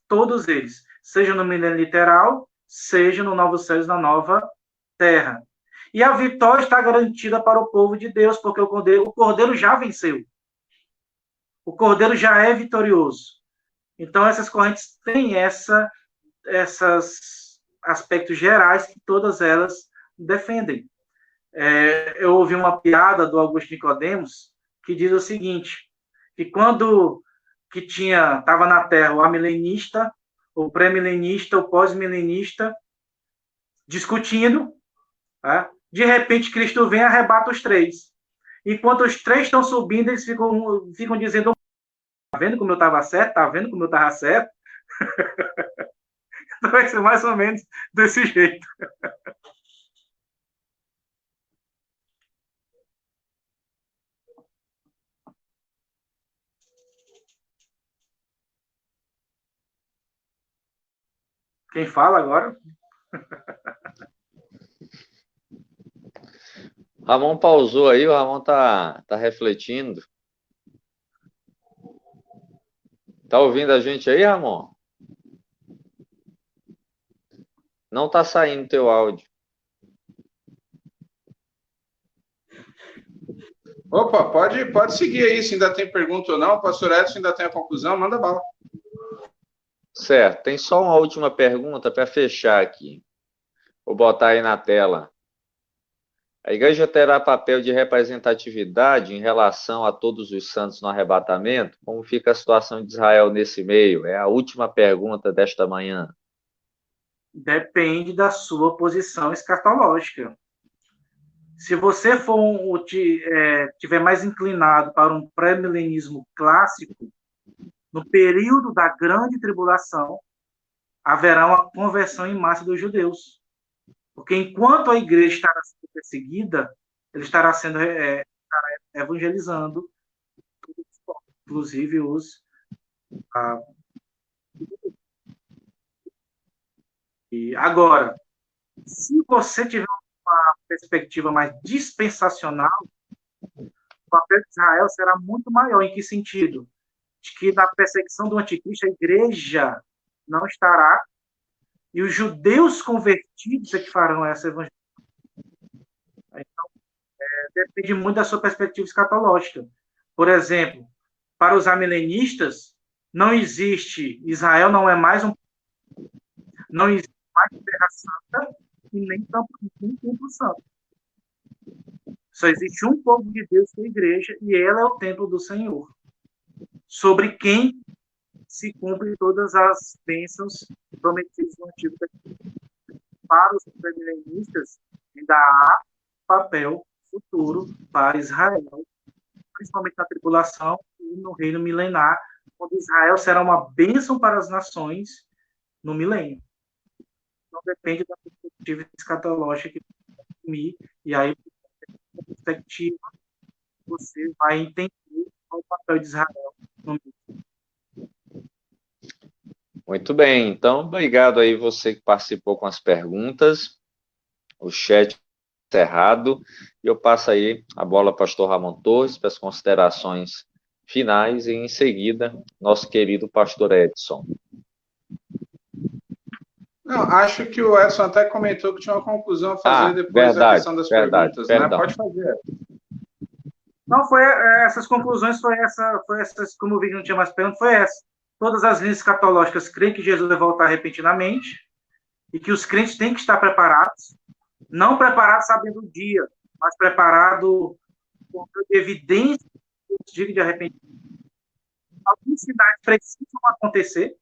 Todos eles, seja no milênio literal, seja no novo céu e na nova terra. E a vitória está garantida para o povo de Deus, porque o Cordeiro já venceu. O Cordeiro já é vitorioso. Então, essas correntes têm esses aspectos gerais que todas elas defendem. Eu ouvi uma piada do Augusto Nicodemos que diz o seguinte, que quando que estava na Terra o amilenista, o pré-milenista, o pós-milenista, discutindo, tá? De repente Cristo vem e arrebata os três. Enquanto os três estão subindo, eles ficam dizendo: tá vendo como eu estava certo? Tá vendo como eu estava certo? Então vai ser mais ou menos desse jeito. Quem fala agora? Ramon pausou aí, o Ramon tá refletindo. Tá ouvindo a gente aí, Ramon? Não tá saindo teu áudio. Opa, pode seguir aí, se ainda tem pergunta ou não. O pastor Edson ainda tem a conclusão, manda bala. Certo, tem só uma última pergunta para fechar aqui. Vou botar aí na tela. A igreja terá papel de representatividade em relação a todos os santos no arrebatamento? Como fica a situação de Israel nesse meio? É a última pergunta desta manhã. Depende da sua posição escatológica. Se você tiver mais inclinado para um pré-milenismo clássico, no período da grande tribulação, haverá uma conversão em massa dos judeus. Porque enquanto a igreja estará sendo perseguida, ele estará sendo evangelizando, inclusive os... E agora, se você tiver uma perspectiva mais dispensacional, o papel de Israel será muito maior. Em que sentido? De que na perseguição do anticristo a igreja não estará, e os judeus convertidos é que farão essa evangelização. Então, depende muito da sua perspectiva escatológica. Por exemplo, para os amilenistas, não existe, Israel não é mais não existe mais terra santa e nem templo santo. Só existe um povo de Deus, que é a igreja, e ela é o templo do Senhor, sobre quem se cumprem todas as bênçãos prometidas no Antigo Testamento. Para os milenistas, ainda há papel futuro para Israel, principalmente na tribulação e no reino milenar, onde Israel será uma bênção para as nações no milênio. Não depende da perspectiva escatológica que assumir, e aí, com perspectiva, você vai entender qual é o papel de Israel no mundo. Muito bem, então, obrigado aí você que participou com as perguntas. O chat encerrado, e eu passo aí a bola ao pastor Ramon Torres para as considerações finais e, em seguida, nosso querido pastor Edson. Não, acho que o Edson até comentou que tinha uma conclusão a fazer depois da questão das perguntas, né? Pode fazer. Não, essas conclusões, foi essas, como eu vi que não tinha mais perguntas, foi essa. Todas as linhas escatológicas creem que Jesus vai voltar repentinamente e que os crentes têm que estar preparados, não preparados sabendo o dia, mas preparados com evidência de arrependimento. Alguns sinais precisam acontecer,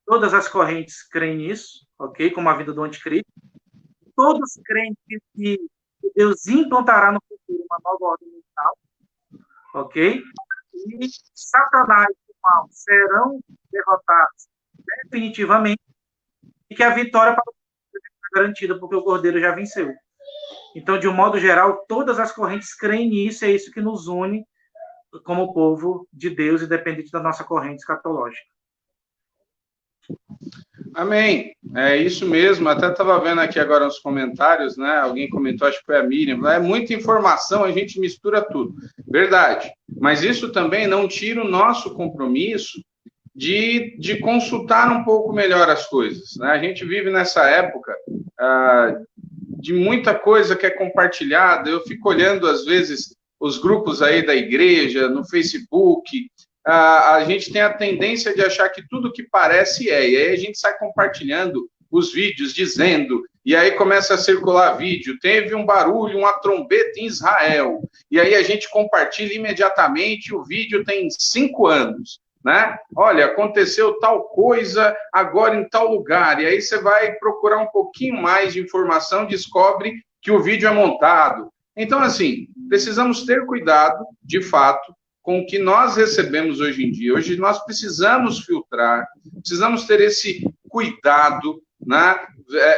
todas as correntes creem nisso, ok? Como a vida do anticristo. Todos creem que Deus implantará no futuro uma nova ordem mundial, ok? E Satanás e o mal serão derrotados definitivamente e que a vitória para o Cordeiro é garantida porque o Cordeiro já venceu. Então, de um modo geral, todas as correntes creem nisso, é isso que nos une como povo de Deus, independente da nossa corrente escatológica. Amém. É isso mesmo. Até estava vendo aqui agora nos comentários, né? Alguém comentou, acho que foi a Miriam. É muita informação, a gente mistura tudo. Verdade. Mas isso também não tira o nosso compromisso de consultar um pouco melhor as coisas, né? A gente vive nessa época de muita coisa que é compartilhada. Eu fico olhando, às vezes, os grupos aí da igreja, no Facebook. A gente tem a tendência de achar que tudo que parece e aí a gente sai compartilhando os vídeos, dizendo, e aí começa a circular vídeo, teve um barulho, uma trombeta em Israel, e aí a gente compartilha imediatamente, o vídeo tem 5 anos, né? Olha, aconteceu tal coisa agora em tal lugar, e aí você vai procurar um pouquinho mais de informação, descobre que o vídeo é montado. Então, assim, precisamos ter cuidado, de fato, com o que nós recebemos hoje em dia. Hoje nós precisamos filtrar, precisamos ter esse cuidado, né?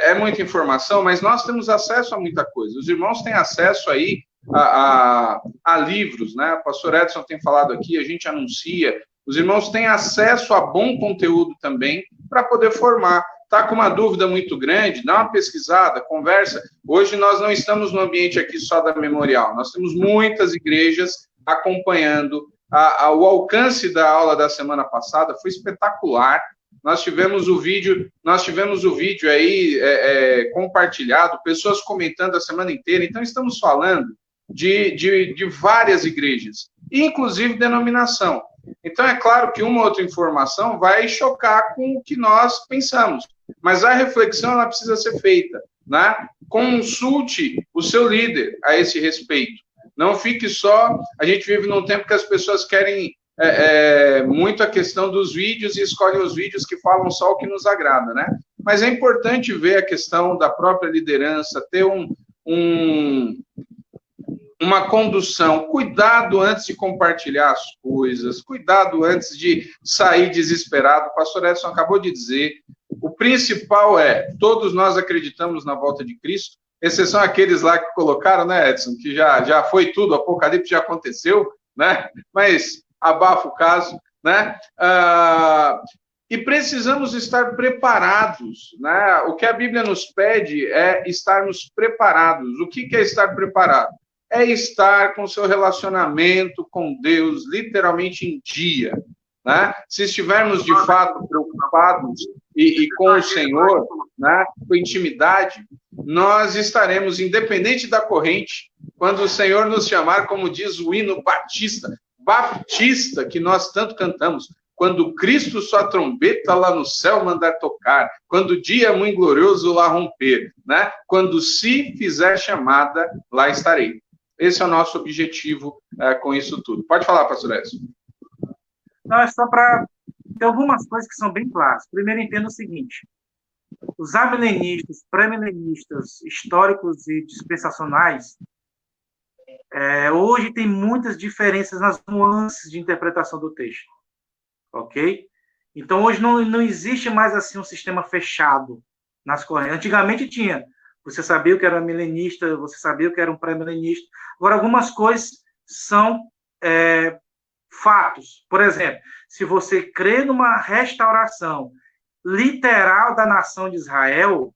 É muita informação, mas nós temos acesso a muita coisa. Os irmãos têm acesso aí a livros, né? O pastor Edson tem falado aqui, a gente anuncia. Os irmãos têm acesso a bom conteúdo também para poder formar. Está com uma dúvida muito grande, dá uma pesquisada, conversa. Hoje nós não estamos no ambiente aqui só da Memorial, nós temos muitas igrejas acompanhando. O alcance da aula da semana passada foi espetacular. Nós tivemos o vídeo aí compartilhado, pessoas comentando a semana inteira. Então, estamos falando de várias igrejas, inclusive denominação. Então, é claro que uma outra informação vai chocar com o que nós pensamos, mas a reflexão ela precisa ser feita, né? Consulte o seu líder a esse respeito. Não fique só... A gente vive num tempo que as pessoas querem muito a questão dos vídeos e escolhem os vídeos que falam só o que nos agrada, né? Mas é importante ver a questão da própria liderança, ter uma condução, cuidado antes de compartilhar as coisas, cuidado antes de sair desesperado. O pastor Edson acabou de dizer, o principal todos nós acreditamos na volta de Cristo, exceção aqueles lá que colocaram, né, Edson, que já foi tudo, o Apocalipse já aconteceu, né, mas abafa o caso, né, e precisamos estar preparados, né, o que a Bíblia nos pede é estarmos preparados. O que é estar preparado? É estar com o seu relacionamento com Deus literalmente em dia, né? Se estivermos de fato preocupados e com o Senhor, né, com intimidade, nós estaremos, independente da corrente, quando o Senhor nos chamar, como diz o hino Baptista, que nós tanto cantamos, quando Cristo sua trombeta lá no céu mandar tocar, quando o dia muito glorioso lá romper, né? Quando se fizer chamada, lá estarei. Esse é o nosso objetivo com isso tudo. Pode falar, pastor Edson. Não, é só para ter algumas coisas que são bem claras. Primeiro, entenda o seguinte: os amilenistas, pré-milenistas, históricos e dispensacionais, hoje tem muitas diferenças nas nuances de interpretação do texto, ok? Então, hoje não existe mais assim um sistema fechado nas correntes. Antigamente tinha. você sabia o que era milenista, você sabia o que era um pré-milenista. Agora, algumas coisas são fatos. Por exemplo, se você crê numa restauração literal da nação de Israel,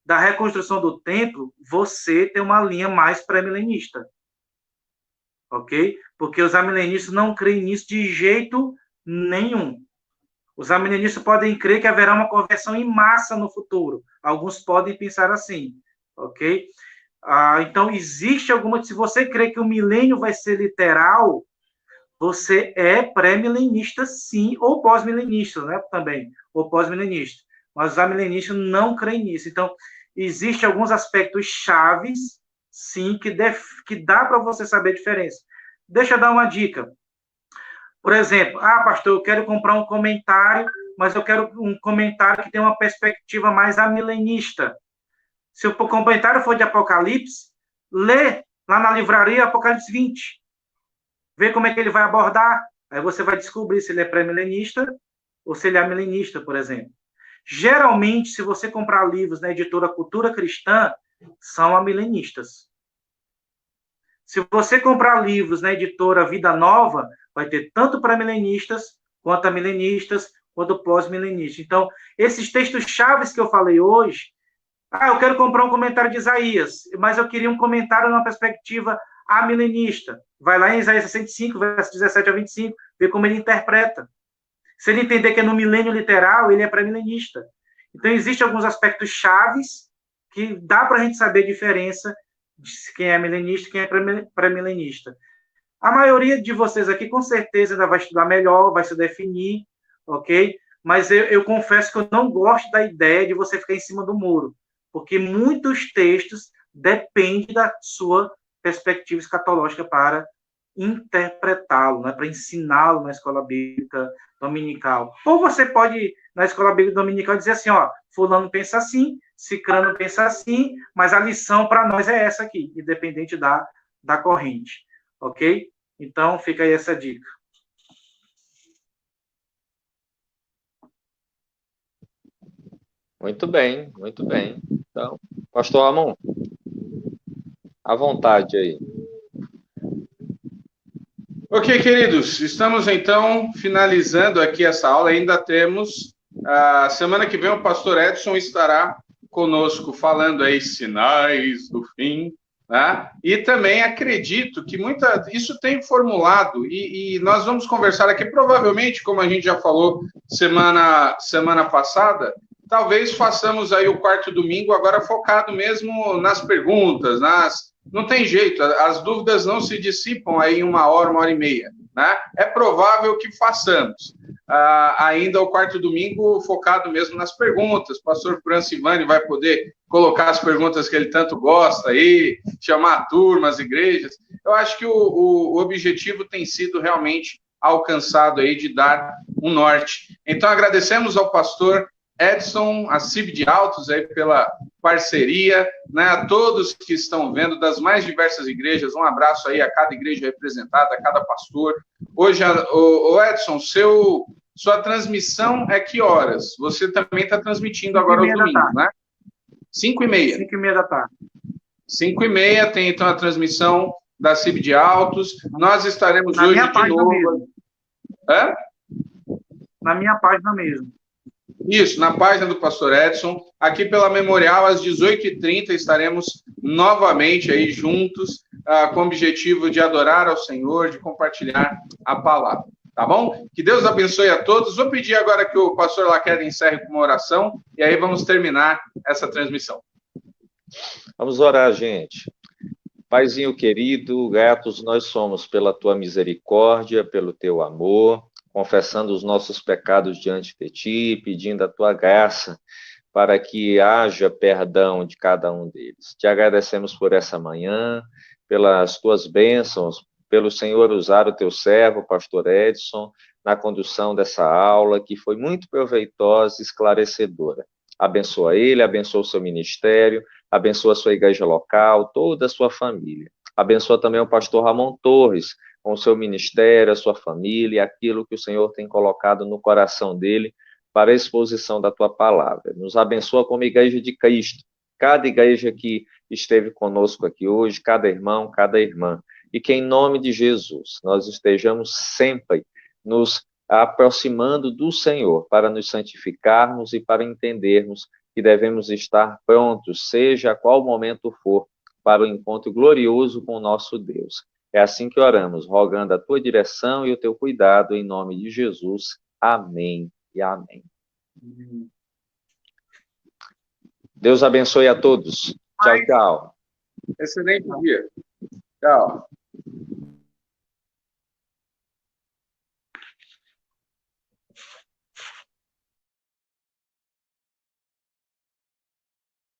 da reconstrução do templo, você tem uma linha mais pré-milenista. Ok? Porque os amilenistas não creem nisso de jeito nenhum. Os amilenistas podem crer que haverá uma conversão em massa no futuro. Alguns podem pensar assim. Ok? Então, existe alguma... Se você crê que o milênio vai ser literal, você é pré-milenista, sim, ou pós-milenista, né? Também, ou pós-milenista. Mas os amilenistas não creem nisso. Então, existem alguns aspectos chaves, sim, que dá para você saber a diferença. Deixa eu dar uma dica. Por exemplo, pastor, eu quero comprar um comentário, mas eu quero um comentário que tenha uma perspectiva mais amilenista. Se o comentário for de Apocalipse, lê lá na livraria Apocalipse 20. Vê como é que ele vai abordar. Aí você vai descobrir se ele é pré-milenista ou se ele é amilenista, por exemplo. Geralmente, se você comprar livros na editora Cultura Cristã, são amilenistas. Se você comprar livros na editora Vida Nova, vai ter tanto pré-milenistas, quanto amilenistas, quanto pós-milenistas. Então, esses textos chaves que eu falei hoje, eu quero comprar um comentário de Isaías, mas eu queria um comentário numa perspectiva amilenista. Vai lá em Isaías 65, versos 17 a 25, ver como ele interpreta. Se ele entender que é no milênio literal, ele é pré-milenista. Então, existem alguns aspectos chaves que dá para a gente saber a diferença de quem é milenista e quem é pré-milenista. A maioria de vocês aqui, com certeza, ainda vai estudar melhor, vai se definir, ok? Mas eu confesso que eu não gosto da ideia de você ficar em cima do muro, porque muitos textos dependem da sua perspectiva escatológica para interpretá-lo, né, para ensiná-lo na escola bíblica dominical. Ou você pode, na escola bíblica dominical, dizer assim, fulano pensa assim, cicrano pensa assim, mas a lição para nós é essa aqui, independente da corrente. Ok? Então, fica aí essa dica. Muito bem, muito bem. Então, pastor Ramon, à vontade aí. Ok, queridos, estamos então finalizando aqui essa aula. Ainda temos, a semana que vem o pastor Edson estará conosco falando aí sinais do fim, né? E também acredito que isso tem formulado e nós vamos conversar aqui, provavelmente, como a gente já falou semana passada, talvez façamos aí o quarto domingo agora focado mesmo nas perguntas, não tem jeito, as dúvidas não se dissipam aí em 1 hora e meia, né? É provável que façamos ainda o quarto domingo focado mesmo nas perguntas. O pastor Francivani vai poder colocar as perguntas que ele tanto gosta aí, chamar a turma, as igrejas. Eu acho que o objetivo tem sido realmente alcançado aí de dar um norte. Então, agradecemos ao pastor Edson, a CIB de Altos aí pela parceria, né, a todos que estão vendo das mais diversas igrejas, um abraço aí a cada igreja representada, a cada pastor. Hoje, o Edson, sua transmissão é que horas? Você também está transmitindo agora aos domingos, né? 5h30. 5h30 da tarde. 5h30 tem então a transmissão da CIB de Altos. Nós estaremos hoje de novo. Na minha página mesmo. Isso, na página do pastor Edson, aqui pela Memorial, às 18h30, estaremos novamente aí juntos, com o objetivo de adorar ao Senhor, de compartilhar a palavra, tá bom? Que Deus abençoe a todos. Vou pedir agora que o pastor Laqueda encerre com uma oração, e aí vamos terminar essa transmissão. Vamos orar, gente. Paizinho querido, gratos nós somos pela tua misericórdia, pelo teu amor, confessando os nossos pecados diante de ti, pedindo a tua graça para que haja perdão de cada um deles. Te agradecemos por essa manhã, pelas tuas bênçãos, pelo Senhor usar o teu servo, pastor Edson, na condução dessa aula, que foi muito proveitosa e esclarecedora. Abençoa ele, abençoa o seu ministério, abençoa a sua igreja local, toda a sua família. Abençoa também o pastor Ramon Torres, com o seu ministério, a sua família, aquilo que o Senhor tem colocado no coração dele para a exposição da tua palavra. Nos abençoa como igreja de Cristo, cada igreja que esteve conosco aqui hoje, cada irmão, cada irmã, e que em nome de Jesus nós estejamos sempre nos aproximando do Senhor para nos santificarmos e para entendermos que devemos estar prontos, seja a qual momento for, para o encontro glorioso com o nosso Deus. É assim que oramos, rogando a tua direção e o teu cuidado, em nome de Jesus. Amém e amém. Deus abençoe a todos. Tchau, tchau. Excelente dia. Tchau.